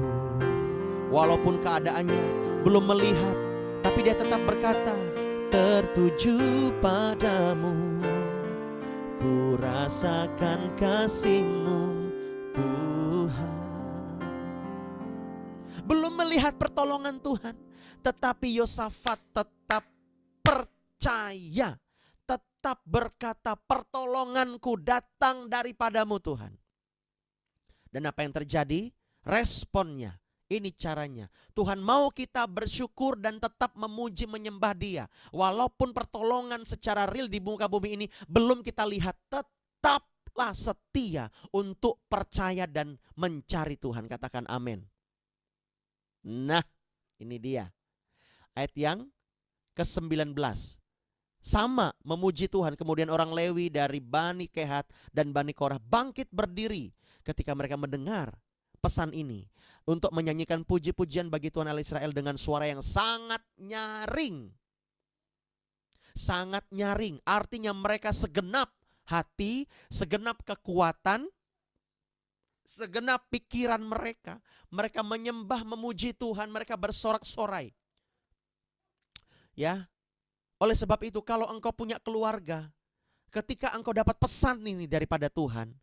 Walaupun keadaannya belum melihat, tapi dia tetap berkata, tertuju padamu. Ku rasakan kasih-Mu Tuhan. Belum melihat pertolongan Tuhan, tetapi Yosafat tetap percaya, tetap berkata, pertolonganku datang daripadamu Tuhan. Dan apa yang terjadi? Responnya. Ini caranya. Tuhan mau kita bersyukur dan tetap memuji menyembah Dia. Walaupun pertolongan secara real di muka bumi ini belum kita lihat, tetaplah setia untuk percaya dan mencari Tuhan. Katakan amin. Nah, ini dia. Ayat yang ke-19. Sama memuji Tuhan. Kemudian orang Lewi dari Bani Kehat dan Bani Korah bangkit berdiri ketika mereka mendengar pesan ini, untuk menyanyikan puji-pujian bagi Tuhan Allah Israel dengan suara yang sangat nyaring. Sangat nyaring, artinya mereka segenap hati, segenap kekuatan, segenap pikiran mereka. Mereka menyembah, memuji Tuhan, mereka bersorak-sorai. Ya. Oleh sebab itu kalau engkau punya keluarga, ketika engkau dapat pesan ini daripada Tuhan,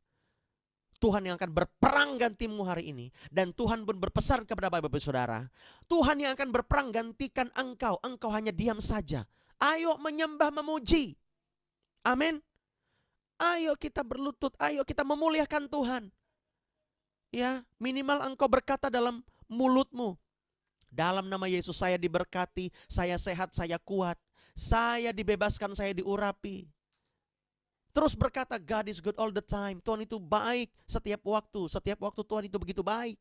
Tuhan yang akan berperang gantimu hari ini. Dan Tuhan pun berpesan kepada Bapak-Ibu Saudara, Tuhan yang akan berperang gantikan engkau. Engkau hanya diam saja. Ayo menyembah, memuji. Amin. Ayo kita berlutut, ayo kita memuliakan Tuhan. Ya, minimal engkau berkata dalam mulutmu, dalam nama Yesus saya diberkati, saya sehat, saya kuat, saya dibebaskan, saya diurapi. Terus berkata, God is good all the time. Tuhan itu baik setiap waktu. Setiap waktu Tuhan itu begitu baik.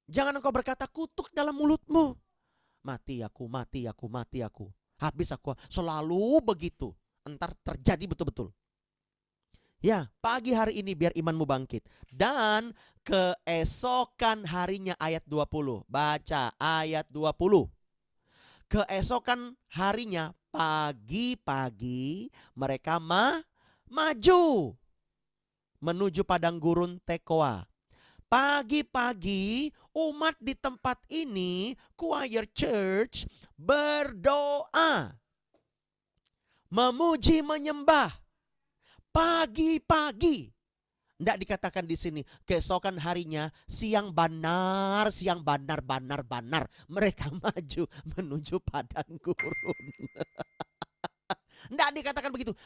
Jangan engkau berkata kutuk dalam mulutmu. Mati aku, mati aku, mati aku. Habis aku. Selalu begitu. Entar terjadi betul-betul. Ya, pagi hari ini biar imanmu bangkit. Dan keesokan harinya ayat 20. Baca ayat 20. Keesokan harinya pagi-pagi mereka maju menuju padang gurun Tekoa. Pagi-pagi umat di tempat ini, choir church, berdoa, memuji, menyembah. Pagi-pagi. Tidak dikatakan di sini keesokan harinya siang banar. Mereka maju menuju padang gurun. Tidak dikatakan begitu.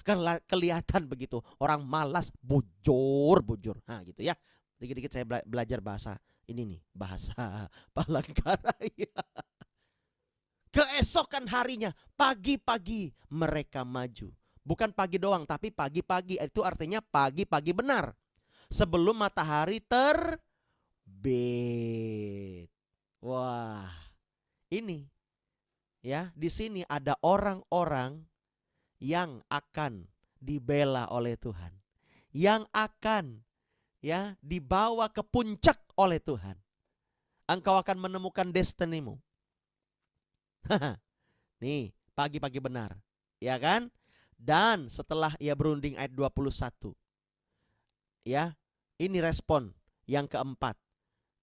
Kelihatan begitu. Orang malas bujur. Nah gitu ya. Dikit-dikit saya belajar bahasa ini nih. Bahasa Palangkaraya. Keesokan harinya pagi-pagi mereka maju. Bukan pagi doang tapi pagi-pagi. Itu artinya pagi-pagi benar. Sebelum matahari terbit. Wah, ini ya, di sini ada orang-orang yang akan dibela oleh Tuhan, yang akan ya dibawa ke puncak oleh Tuhan. Engkau akan menemukan destinimu. Nih, pagi-pagi benar, ya kan? Dan setelah ia berunding ayat 21. Ya, ini respon yang keempat.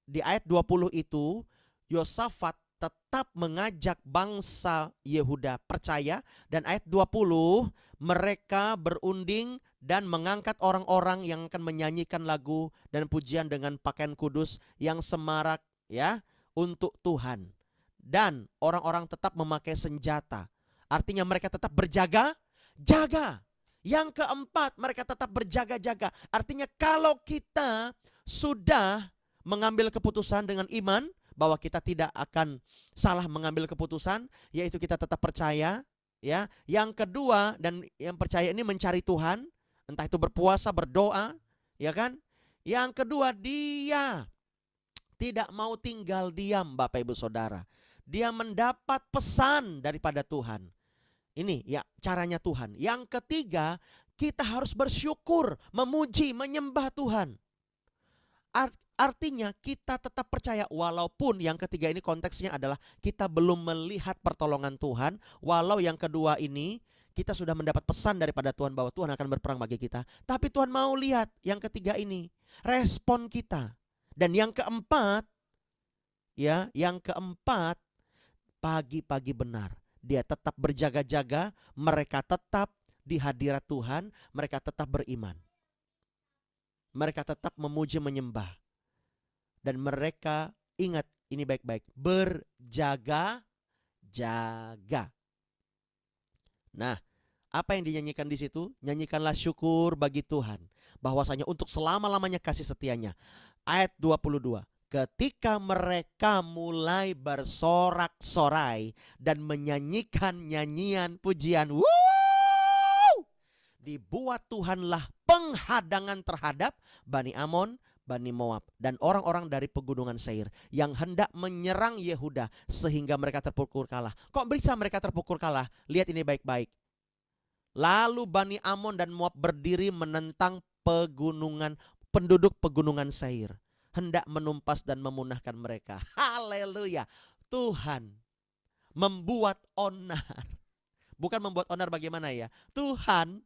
Di ayat 20 itu, Yosafat tetap mengajak bangsa Yehuda percaya. Dan ayat 20, mereka berunding dan mengangkat orang-orang yang akan menyanyikan lagu dan pujian dengan pakaian kudus yang semarak ya untuk Tuhan. Dan orang-orang tetap memakai senjata. Artinya mereka tetap berjaga-jaga. Yang keempat, mereka tetap berjaga-jaga. Artinya kalau kita sudah mengambil keputusan dengan iman bahwa kita tidak akan salah mengambil keputusan, yaitu kita tetap percaya, ya. Yang kedua, dan yang percaya ini mencari Tuhan, entah itu berpuasa, berdoa, ya kan? Yang kedua, dia tidak mau tinggal diam, Bapak Ibu Saudara. Dia mendapat pesan daripada Tuhan. Ini ya caranya Tuhan. Yang ketiga, kita harus bersyukur, memuji, menyembah Tuhan. Artinya kita tetap percaya walaupun yang ketiga ini konteksnya adalah kita belum melihat pertolongan Tuhan. Walau yang kedua ini kita sudah mendapat pesan daripada Tuhan bahwa Tuhan akan berperang bagi kita. Tapi Tuhan mau lihat yang ketiga ini, respon kita. Dan yang keempat, ya, yang keempat, pagi-pagi benar. Dia tetap berjaga-jaga, mereka tetap di hadirat Tuhan, mereka tetap beriman. Mereka tetap memuji, menyembah. Dan mereka ingat ini baik-baik, berjaga-jaga. Nah, apa yang dinyanyikan di situ? Nyanyikanlah syukur bagi Tuhan, bahwasanya untuk selama-lamanya kasih setianya. Ayat 22. Ketika mereka mulai bersorak-sorai dan menyanyikan nyanyian pujian, dibuat Tuhanlah penghadangan terhadap Bani Amon, Bani Moab, dan orang-orang dari pegunungan Seir yang hendak menyerang Yehuda sehingga mereka terpukul kalah. Kok bisa mereka terpukul kalah? Lihat ini baik-baik. Lalu Bani Amon dan Moab berdiri menentang penduduk pegunungan Seir, hendak menumpas dan memunahkan mereka. Haleluya. Tuhan membuat onar. Bukan membuat onar bagaimana ya? Tuhan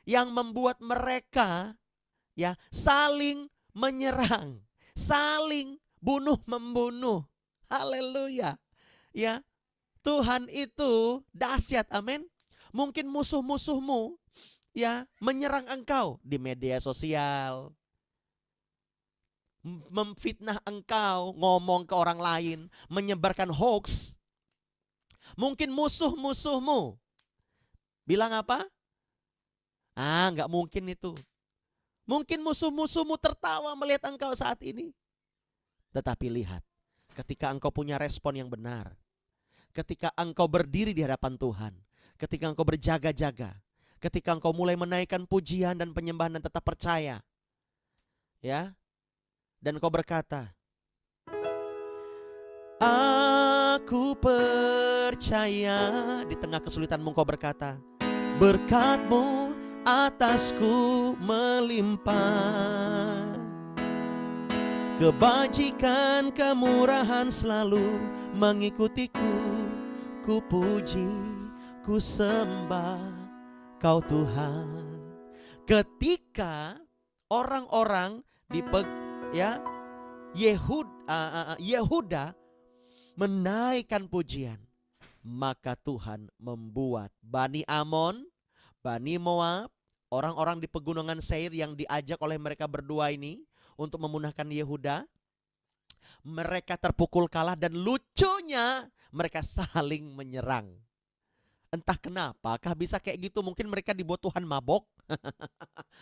yang membuat mereka ya saling menyerang, saling bunuh membunuh. Haleluya. Ya, Tuhan itu dahsyat, amin. Mungkin musuh-musuhmu ya menyerang engkau di media sosial, memfitnah engkau, ngomong ke orang lain, menyebarkan hoax. Mungkin musuh-musuhmu bilang apa? Nggak mungkin itu. Mungkin musuh-musuhmu tertawa melihat engkau saat ini. Tetapi lihat, ketika engkau punya respon yang benar, ketika engkau berdiri di hadapan Tuhan, ketika engkau berjaga-jaga, ketika engkau mulai menaikkan pujian dan penyembahan dan tetap percaya, ya, dan engkau berkata, aku percaya. Di tengah kesulitanmu engkau berkata, berkat-Mu atasku melimpah, kebajikan kemurahan selalu mengikutiku. Ku puji, ku sembah Kau Tuhan. Ketika orang-orang di Yehuda menaikkan pujian, maka Tuhan membuat Bani Amon, Bani Moab, orang-orang di pegunungan Seir yang diajak oleh mereka berdua ini untuk memunahkan Yehuda, mereka terpukul kalah dan lucunya mereka saling menyerang. Entah kenapakah bisa kayak gitu. Mungkin mereka dibuat Tuhan mabok,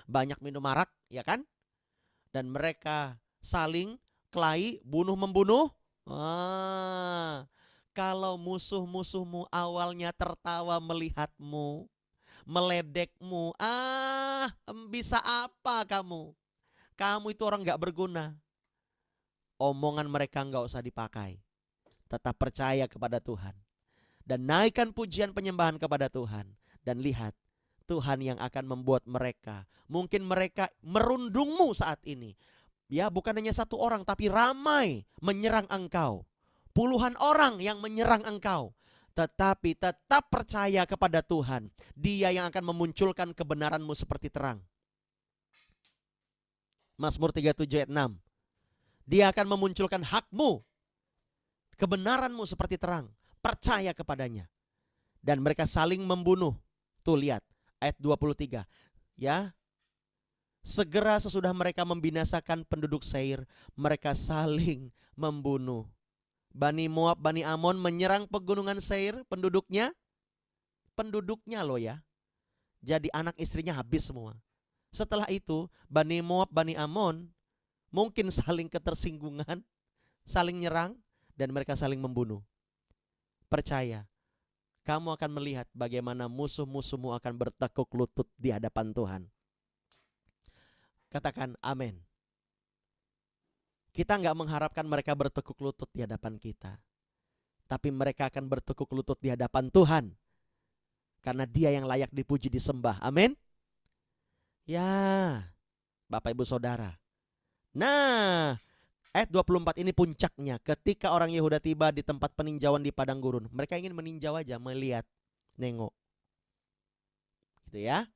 banyak minum arak, ya kan? Dan mereka saling kelahi, bunuh membunuh. Kalau musuh-musuhmu awalnya tertawa melihatmu, meledekmu, bisa apa kamu? Kamu itu orang gak berguna. Omongan mereka gak usah dipakai. Tetap percaya kepada Tuhan. Dan naikkan pujian penyembahan kepada Tuhan. Dan lihat, Tuhan yang akan membuat mereka, mungkin mereka merundungmu saat ini. Ya, bukan hanya satu orang, tapi ramai menyerang engkau. Puluhan orang yang menyerang engkau. Tetapi tetap percaya kepada Tuhan. Dia yang akan memunculkan kebenaranmu seperti terang. Mazmur 37 ayat 6. Dia akan memunculkan hakmu, kebenaranmu seperti terang. Percaya kepadanya. Dan mereka saling membunuh. Tuh lihat ayat 23. Ya. Segera sesudah mereka membinasakan penduduk Seir, mereka saling membunuh. Bani Moab, Bani Amon menyerang pegunungan Seir, penduduknya loh ya. Jadi anak istrinya habis semua. Setelah itu Bani Moab, Bani Amon mungkin saling ketersinggungan, saling nyerang, dan mereka saling membunuh. Percaya, kamu akan melihat bagaimana musuh-musuhmu akan bertekuk lutut di hadapan Tuhan. Katakan amin. Kita nggak mengharapkan mereka bertekuk lutut di hadapan kita, tapi mereka akan bertekuk lutut di hadapan Tuhan, karena Dia yang layak dipuji disembah. Amin. Ya, Bapak Ibu Saudara. Nah, ayat 24 ini puncaknya. Ketika orang Yehuda tiba di tempat peninjauan di padang gurun, mereka ingin meninjau aja, melihat, nengok, gitu ya.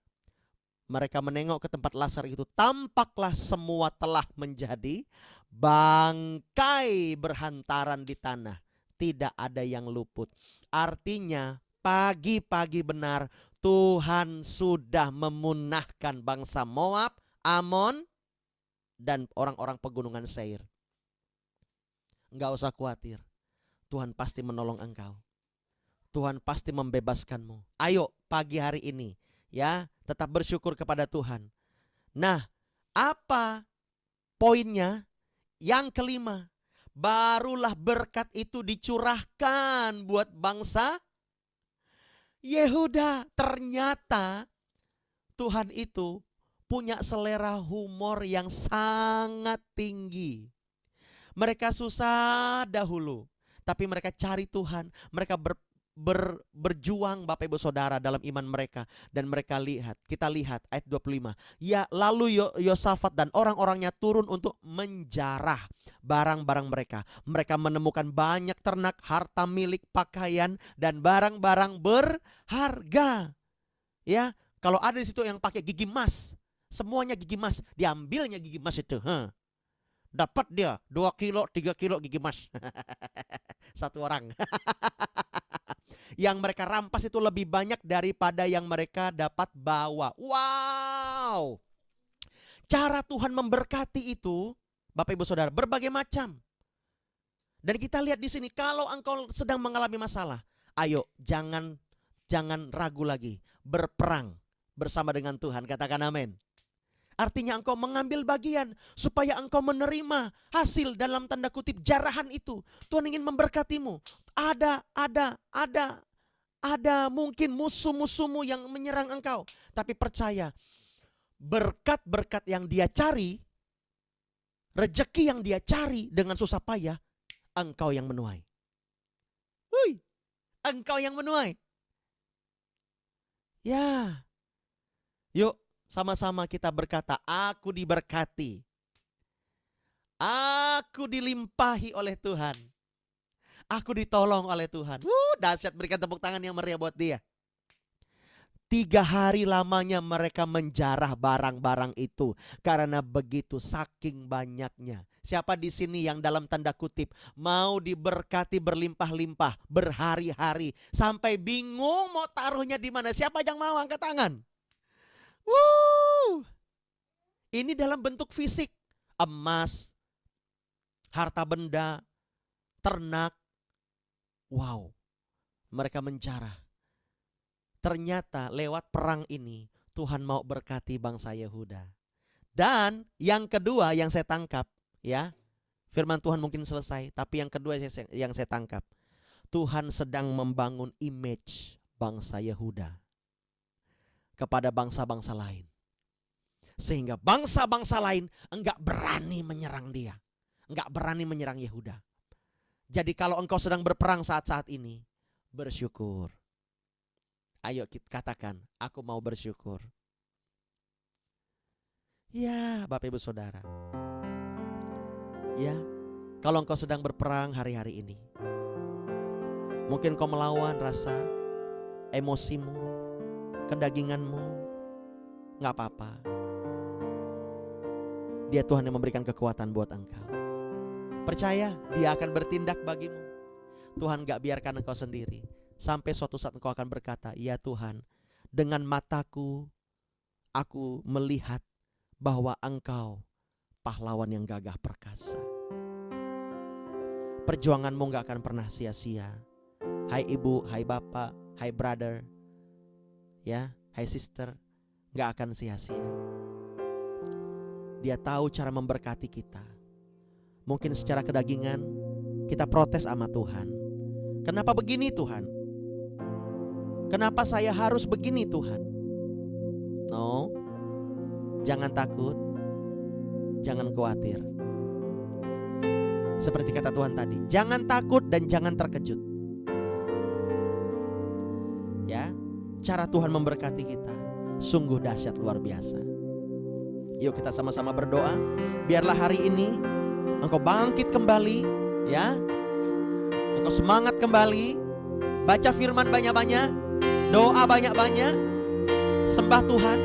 Mereka menengok ke tempat lasar itu, tampaklah semua telah menjadi bangkai berhantaran di tanah. Tidak ada yang luput. Artinya pagi-pagi benar Tuhan sudah memunahkan bangsa Moab, Amon, dan orang-orang pegunungan Seir. Enggak usah khawatir. Tuhan pasti menolong engkau. Tuhan pasti membebaskanmu. Ayo pagi hari ini, ya, tetap bersyukur kepada Tuhan. Nah, apa poinnya? Yang kelima, barulah berkat itu dicurahkan buat bangsa Yehuda. Ternyata Tuhan itu punya selera humor yang sangat tinggi. Mereka susah dahulu, tapi mereka cari Tuhan. Mereka berjuang Bapak Ibu Saudara dalam iman mereka. Dan mereka lihat, kita lihat ayat 25. Ya, lalu Yosafat dan orang-orangnya turun untuk menjarah barang-barang mereka. Mereka menemukan banyak ternak, harta milik, pakaian, dan barang-barang berharga. Ya, kalau ada di situ yang pakai gigi emas, semuanya gigi emas, diambilnya gigi emas itu. dapat dia 2 kilo, 3 kilo gigi emas. Satu orang. Yang mereka rampas itu lebih banyak daripada yang mereka dapat bawa. Wow. Cara Tuhan memberkati itu, Bapak Ibu Saudara, berbagai macam. Dan kita lihat di sini, kalau engkau sedang mengalami masalah, ayo jangan ragu lagi, berperang bersama dengan Tuhan. Katakan amin. Artinya engkau mengambil bagian supaya engkau menerima hasil dalam tanda kutip jarahan itu. Tuhan ingin memberkatimu. Ada mungkin musuh-musuhmu yang menyerang engkau. Tapi percaya, berkat-berkat yang dia cari, rejeki yang dia cari dengan susah payah, engkau yang menuai. Engkau yang menuai. Ya. Yuk. Sama-sama kita berkata, aku diberkati. Aku dilimpahi oleh Tuhan. Aku ditolong oleh Tuhan. Dahsyat, berikan tepuk tangan yang meriah buat dia. 3 hari lamanya mereka menjarah barang-barang itu. Karena begitu saking banyaknya. Siapa di sini yang dalam tanda kutip mau diberkati berlimpah-limpah berhari-hari. Sampai bingung mau taruhnya di mana. Siapa yang mau angkat tangan? Ini dalam bentuk fisik, emas, harta benda, ternak. Wow, mereka menjarah. Ternyata lewat perang ini Tuhan mau berkati bangsa Yehuda. Dan yang kedua yang saya tangkap, ya, firman Tuhan mungkin selesai, tapi yang kedua yang saya tangkap, Tuhan sedang membangun image bangsa Yehuda kepada bangsa-bangsa lain. Sehingga bangsa-bangsa lain enggak berani menyerang dia. Enggak berani menyerang Yehuda. Jadi kalau engkau sedang berperang saat-saat ini, bersyukur. Ayo kita katakan, aku mau bersyukur. Ya, Bapak Ibu Saudara. Ya, kalau engkau sedang berperang hari-hari ini, mungkin kau melawan rasa emosimu, kedaginganmu, gak apa-apa. Dia Tuhan yang memberikan kekuatan buat engkau. Percaya, dia akan bertindak bagimu. Tuhan gak biarkan engkau sendiri. Sampai suatu saat engkau akan berkata, ya Tuhan, dengan mataku aku melihat bahwa engkau pahlawan yang gagah perkasa. Perjuanganmu gak akan pernah sia-sia. Hai ibu, hai bapak, hai brother, ya, hai sister, gak akan sia-sia. Dia tahu cara memberkati kita. Mungkin secara kedagingan kita protes sama Tuhan. Kenapa begini Tuhan? Kenapa saya harus begini Tuhan? No, jangan takut, jangan khawatir. Seperti kata Tuhan tadi, jangan takut dan jangan terkejut. Ya, cara Tuhan memberkati kita sungguh dahsyat luar biasa. Yuk kita sama-sama berdoa. Biarlah hari ini engkau bangkit kembali, ya. Engkau semangat kembali. Baca firman banyak-banyak, doa banyak-banyak, sembah Tuhan,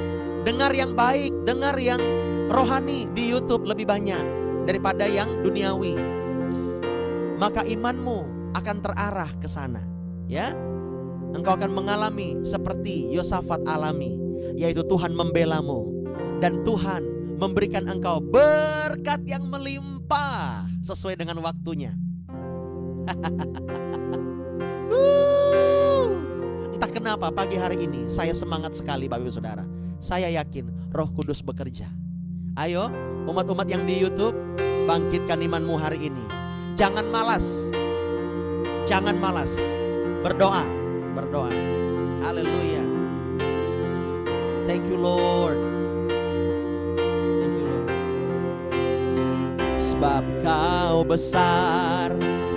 dengar yang baik, dengar yang rohani di YouTube lebih banyak daripada yang duniawi. Maka imanmu akan terarah ke sana, ya. Engkau akan mengalami seperti Yosafat alami, yaitu Tuhan membelamu. Dan Tuhan memberikan engkau berkat yang melimpah sesuai dengan waktunya. Entah kenapa pagi hari ini saya semangat sekali Bapak Ibu Saudara. Saya yakin Roh Kudus bekerja. Ayo umat-umat yang di YouTube, bangkitkan imanmu hari ini. Jangan malas. Jangan malas. Berdoa. Berdoa. Haleluya. Thank you Lord. Sebab kau besar,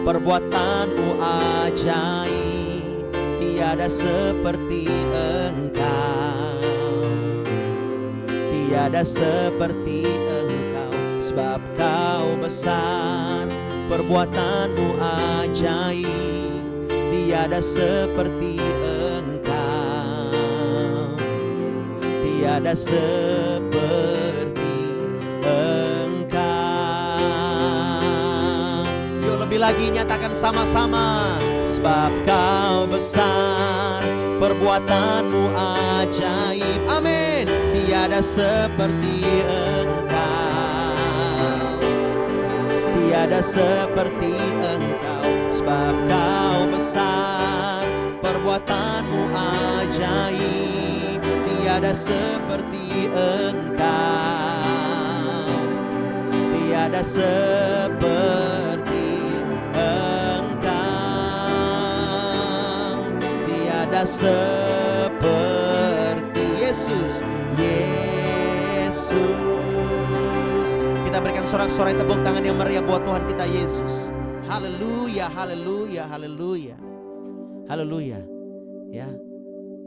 perbuatanmu ajaib, tiada seperti engkau, tiada seperti engkau. Sebab kau besar, perbuatanmu ajaib, tiada seperti engkau, tiada seperti engkau. lagi nyatakan sama-sama. Sebab kau besar, perbuatanmu ajaib. Amin. Tiada seperti Engkau, tiada seperti Engkau. Sebab kau besar, perbuatanmu ajaib. Tiada seperti Engkau, tiada seperti Engkau, tiada seperti Yesus. Yesus. Kita berikan sorak-sorai tepuk tangan yang meriah buat Tuhan kita Yesus. Haleluya, haleluya, haleluya, haleluya. Ya,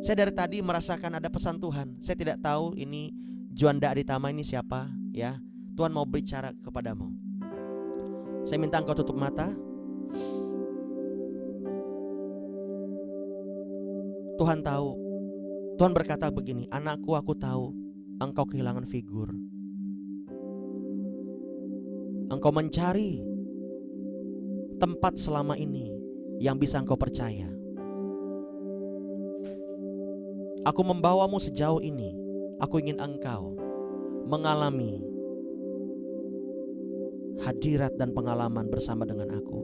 saya dari tadi merasakan ada pesan Tuhan. Saya tidak tahu ini Juanda Aditama ini siapa, ya. Tuhan mau bicara kepadamu. Saya minta engkau tutup mata. Tuhan tahu. Tuhan berkata begini, anakku, aku tahu engkau kehilangan figur. Engkau mencari tempat selama ini yang bisa engkau percaya. Aku membawamu sejauh ini. Aku ingin engkau mengalami hadirat dan pengalaman bersama dengan aku.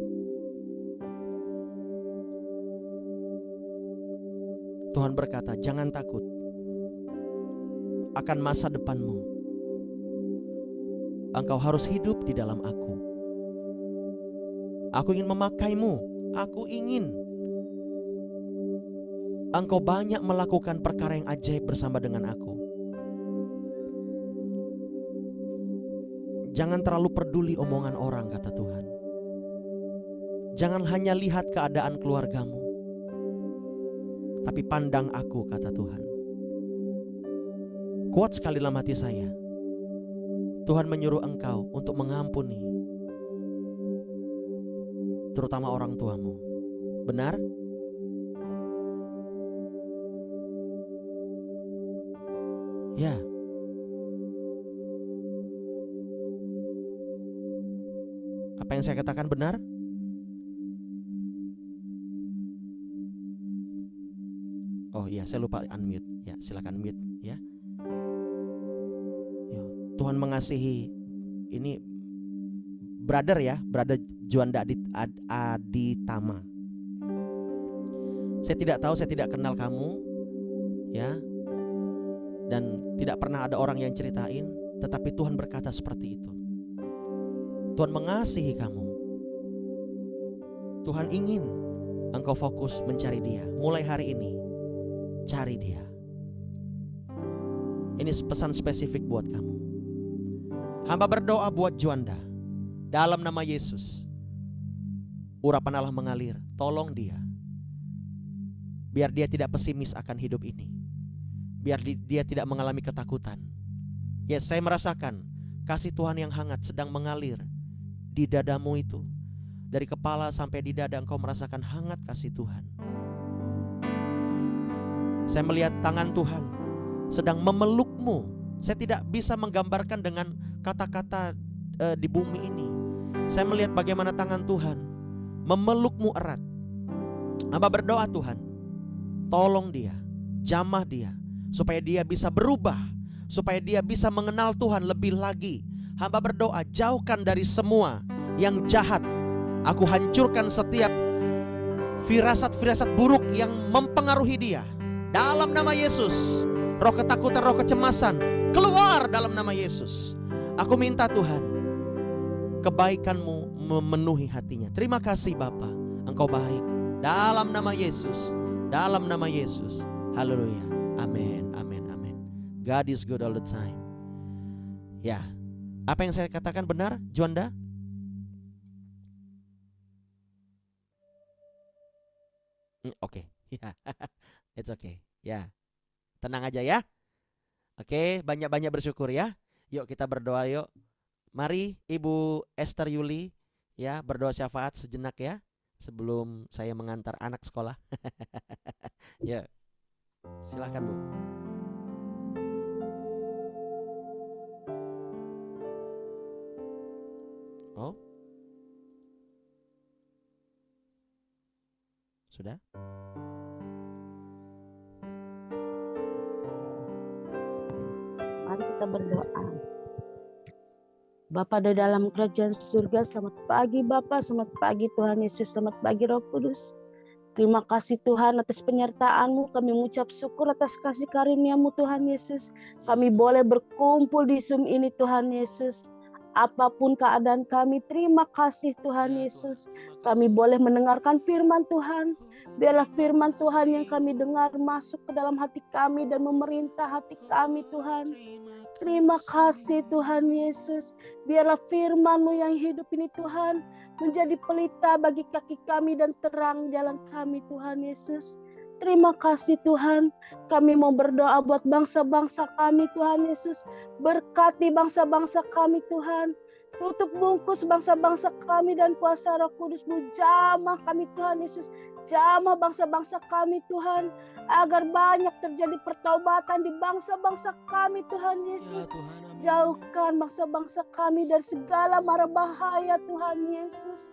Tuhan berkata, jangan takut akan masa depanmu. Engkau harus hidup di dalam aku. Aku ingin memakaimu. Aku ingin engkau banyak melakukan perkara yang ajaib bersama dengan aku. Jangan terlalu peduli omongan orang, kata Tuhan. Jangan hanya lihat keadaan keluargamu, tapi pandang aku, kata Tuhan. Kuat sekali dalam hati saya. Tuhan menyuruh engkau untuk mengampuni, terutama orang tuamu. Benar? Ya. Apa yang saya katakan benar? Oh iya, saya lupa unmute. Ya, silakan mute ya. Tuhan mengasihi ini brother ya, brother Juanda Aditama. Saya tidak tahu, saya tidak kenal kamu ya. Dan tidak pernah ada orang yang ceritain, tetapi Tuhan berkata seperti itu. Tuhan mengasihi kamu. Tuhan ingin engkau fokus mencari Dia. Mulai hari ini, cari Dia. Ini pesan spesifik buat kamu. Hamba berdoa buat Juanda. Dalam nama Yesus, urapan Allah mengalir. Tolong dia. Biar dia tidak pesimis akan hidup ini. Biar dia tidak mengalami ketakutan. Ya, saya merasakan kasih Tuhan yang hangat sedang mengalir di dadamu itu. Dari kepala sampai di dada engkau merasakan hangat kasih Tuhan. Saya melihat tangan Tuhan sedang memelukmu. Saya tidak bisa menggambarkan dengan kata-kata di bumi ini. Saya melihat bagaimana tangan Tuhan memelukmu erat. Hamba berdoa, Tuhan, tolong dia, jamah dia, supaya dia bisa berubah, supaya dia bisa mengenal Tuhan lebih lagi. Hamba berdoa, jauhkan dari semua yang jahat. Aku hancurkan setiap firasat-firasat buruk yang mempengaruhi dia. Dalam nama Yesus, roh ketakutan, roh kecemasan, keluar dalam nama Yesus. Aku minta Tuhan, kebaikan-Mu memenuhi hatinya. Terima kasih Bapa, Engkau baik. Dalam nama Yesus, dalam nama Yesus. Haleluya. Amin, amin, amin. God is good all the time. Ya, apa yang saya katakan benar, Juanda? Oke, ya, it's okay. Ya, tenang aja ya. Oke, banyak-banyak bersyukur ya. Yuk kita berdoa yuk. Mari Ibu Esther Yuli ya berdoa syafaat sejenak ya sebelum saya mengantar anak sekolah. Ya, silakan Bu. Oh, Sudah? Mari kita berdoa. Bapa di dalam kerajaan surga, selamat pagi Bapa, selamat pagi Tuhan Yesus, selamat pagi Roh Kudus. Terima kasih Tuhan atas penyertaan-Mu, kami mengucap syukur atas kasih karunia-Mu Tuhan Yesus. Kami boleh berkumpul di Zoom ini Tuhan Yesus. Apapun keadaan kami, terima kasih Tuhan Yesus. Kami boleh mendengarkan firman Tuhan. Biarlah firman Tuhan yang kami dengar masuk ke dalam hati kami dan memerintah hati kami Tuhan. Terima kasih Tuhan Yesus. Biarlah firman-Mu yang hidup ini Tuhan menjadi pelita bagi kaki kami dan terang jalan kami Tuhan Yesus. Terima kasih Tuhan. Kami mau berdoa buat bangsa-bangsa kami Tuhan Yesus. Berkati bangsa-bangsa kami Tuhan. Tutup bungkus bangsa-bangsa kami dan kuasa Roh Kudus-Mu. Jamah kami Tuhan Yesus. Jamah bangsa-bangsa kami Tuhan. Agar banyak terjadi pertobatan di bangsa-bangsa kami Tuhan Yesus. Jauhkan bangsa-bangsa kami dari segala mara bahaya Tuhan Yesus.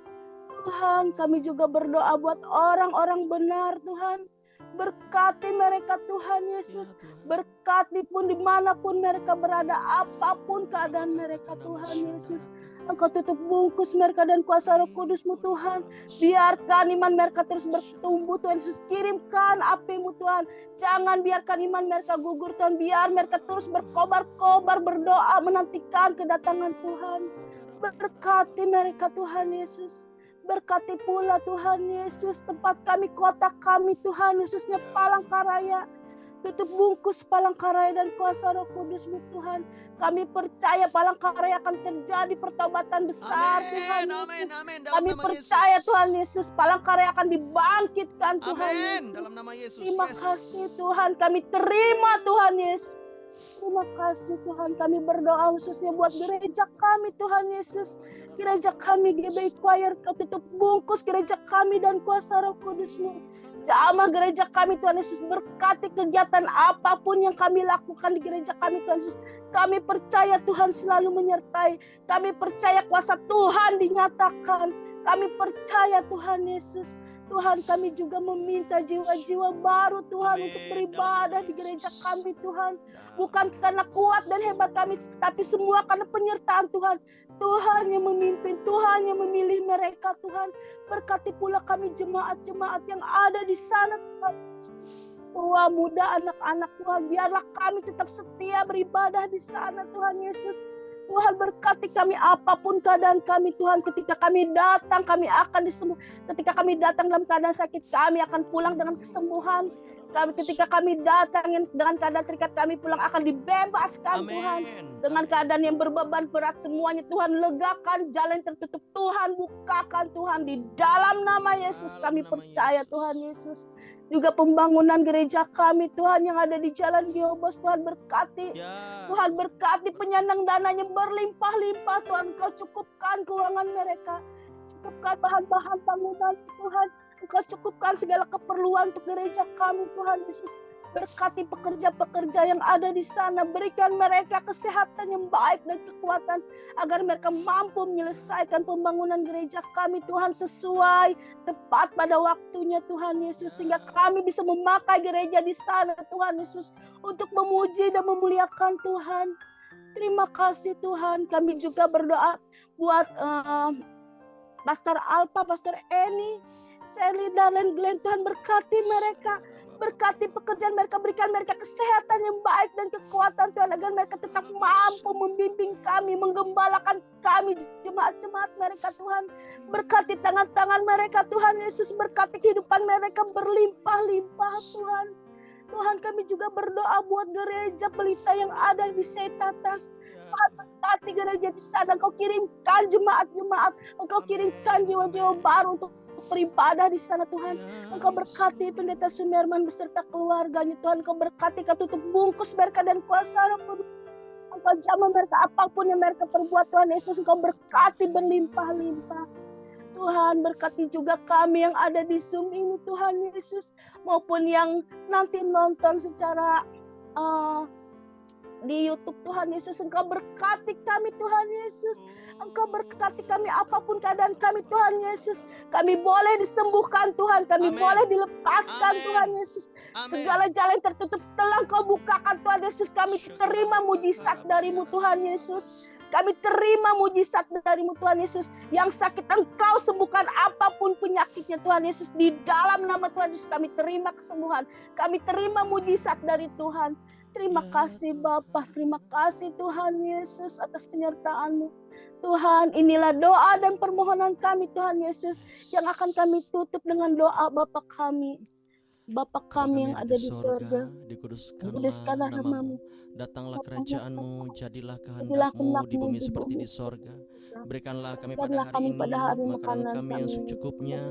Tuhan, kami juga berdoa buat orang-orang benar Tuhan. Berkati mereka Tuhan Yesus. Berkati pun dimanapun mereka berada, apapun keadaan mereka Tuhan Yesus. Engkau tutup bungkus mereka dan kuasa Roh Kudus-Mu Tuhan. Biarkan iman mereka terus bertumbuh Tuhan Yesus. Kirimkan api-Mu Tuhan. Jangan biarkan iman mereka gugur Tuhan. Biar mereka terus berkobar-kobar berdoa menantikan kedatangan Tuhan. Berkati mereka Tuhan Yesus. Berkati pula Tuhan Yesus tempat kami, kota kami Tuhan, khususnya Palangkaraya. Tutup bungkus Palangkaraya dan kuasa Roh Kudus-Mu Tuhan. Kami percaya Palangkaraya akan terjadi pertobatan besar Tuhan Yesus. Kami percaya Tuhan Yesus, Palangkaraya akan dibangkitkan Tuhan Yesus. Dalam nama Yesus. Terima kasih Tuhan, kami terima Tuhan Yesus. Terima kasih Tuhan, kami berdoa khususnya buat gereja kami Tuhan Yesus. Gereja kami GBI Choir, Kau tutup bungkus gereja kami dan kuasa Roh Kudus-Mu. Jamah gereja kami Tuhan Yesus, berkati kegiatan apapun yang kami lakukan di gereja kami Tuhan Yesus. Kami percaya Tuhan selalu menyertai. Kami percaya kuasa Tuhan dinyatakan. Kami percaya Tuhan Yesus. Tuhan, kami juga meminta jiwa-jiwa baru Tuhan untuk beribadah di gereja kami Tuhan. Bukan karena kuat dan hebat kami, tapi semua karena penyertaan Tuhan. Tuhan yang memimpin, Tuhan yang memilih mereka Tuhan. Berkati pula kami jemaat-jemaat yang ada di sana Tuhan. Tua, muda, anak-anak Tuhan, biarlah kami tetap setia beribadah di sana Tuhan Yesus. Tuhan berkati kami apapun keadaan kami Tuhan. Ketika kami datang kami akan disembuhkan. Ketika kami datang dalam keadaan sakit kami akan pulang dengan kesembuhan. Ketika kami datang dengan keadaan terikat kami pulang akan dibebaskan. Amen. Tuhan. Dengan keadaan yang berbeban berat semuanya Tuhan legakan. Jalan tertutup Tuhan bukakan Tuhan. Di dalam nama Yesus kami percaya Tuhan Yesus. Juga pembangunan gereja kami Tuhan yang ada di Jalan Giobos Tuhan berkati. Tuhan berkati penyandang dananya berlimpah-limpah Tuhan. Kau cukupkan keuangan mereka. Cukupkan bahan-bahan bangunan Tuhan. Engkau cukupkan segala keperluan untuk gereja kami Tuhan Yesus. Berkati pekerja-pekerja yang ada di sana. Berikan mereka kesehatan yang baik dan kekuatan. Agar mereka mampu menyelesaikan pembangunan gereja kami Tuhan sesuai tepat pada waktunya Tuhan Yesus. Sehingga kami bisa memakai gereja di sana Tuhan Yesus. Untuk memuji dan memuliakan Tuhan. Terima kasih Tuhan. Kami juga berdoa buat Pastor Alpa, Pastor Eni, Sally dan Glenn. Tuhan berkati mereka. Berkati pekerjaan mereka, berikan mereka kesehatan yang baik dan kekuatan Tuhan agar mereka tetap mampu membimbing kami, menggembalakan kami jemaat-jemaat mereka Tuhan. Berkati tangan-tangan mereka Tuhan Yesus, berkati kehidupan mereka berlimpah-limpah Tuhan. Tuhan kami juga berdoa buat gereja pelita yang ada di Setatas. Tuhan berkati gereja di sana, Engkau kirimkan jemaat-jemaat, Engkau kirimkan jiwa-jiwa baru untuk beribadah di sana Tuhan. Engkau berkati Pendeta Sumerman beserta keluarganya Tuhan. Engkau berkati, Kau tutup bungkus mereka dan kuasa Roh Kudus. Engkau jamah mereka apapun yang mereka perbuat Tuhan Yesus. Engkau berkati berlimpah-limpah. Tuhan berkati juga kami yang ada di Zoom ini Tuhan Yesus. Maupun yang nanti nonton secara di YouTube Tuhan Yesus. Engkau berkati kami Tuhan Yesus. Engkau berkati kami apapun keadaan kami Tuhan Yesus. Kami boleh disembuhkan Tuhan. Kami Amin. boleh dilepaskan Amin. Tuhan Yesus. Amin. Segala jalan yang tertutup telah Engkau bukakan Tuhan Yesus. Kami terima mujizat dari-Mu Tuhan Yesus. Kami terima mujizat dari-Mu Tuhan Yesus. Yang sakit Engkau sembuhkan apapun penyakitnya Tuhan Yesus. Di dalam nama Tuhan Yesus kami terima kesembuhan. Kami terima mujizat dari Tuhan. Terima kasih Bapa, terima kasih Tuhan Yesus atas penyertaan-Mu. Tuhan, inilah doa dan permohonan kami Tuhan Yesus yang akan kami tutup dengan doa Bapa kami. Bapa kami yang ada di surga, dikuduskanlah namamu. Datanglah kerajaan-Mu, jadilah kehendak-Mu di bumi seperti di sorga. Berikanlah kami pada hari ini makanan kami yang secukupnya,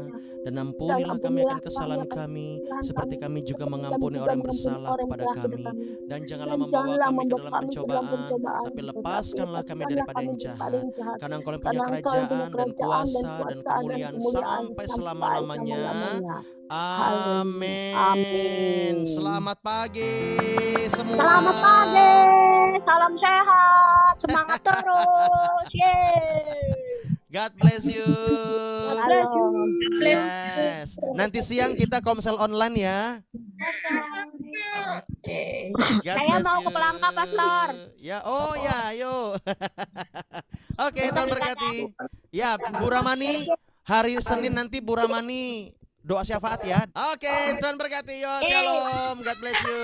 dan ampunilah kami akan kesalahan kami, seperti kami juga mengampuni orang yang bersalah kepada kami. Dan janganlah membawa kami ke dalam pencobaan, tapi lepaskanlah kami daripada yang jahat. Karena Engkau yang punya kerajaan dan kuasa dan kemuliaan sampai selama-lamanya. Amin. Amin. Selamat pagi semua. Selamat pagi, salam sehat, semangat terus. Yeay. God bless you. God bless you. Yes. Nanti siang kita komsel online ya. Oke. God Saya bless mau you. ke Pelangka, Pastor. Ya, oh ya, yuk. Oke, Tuhan berkati. Ya, Bu Ramani, hari Senin nanti Bu Ramani doa syafaat ya. Oke, Tuhan berkati. Yo, shalom. God bless you.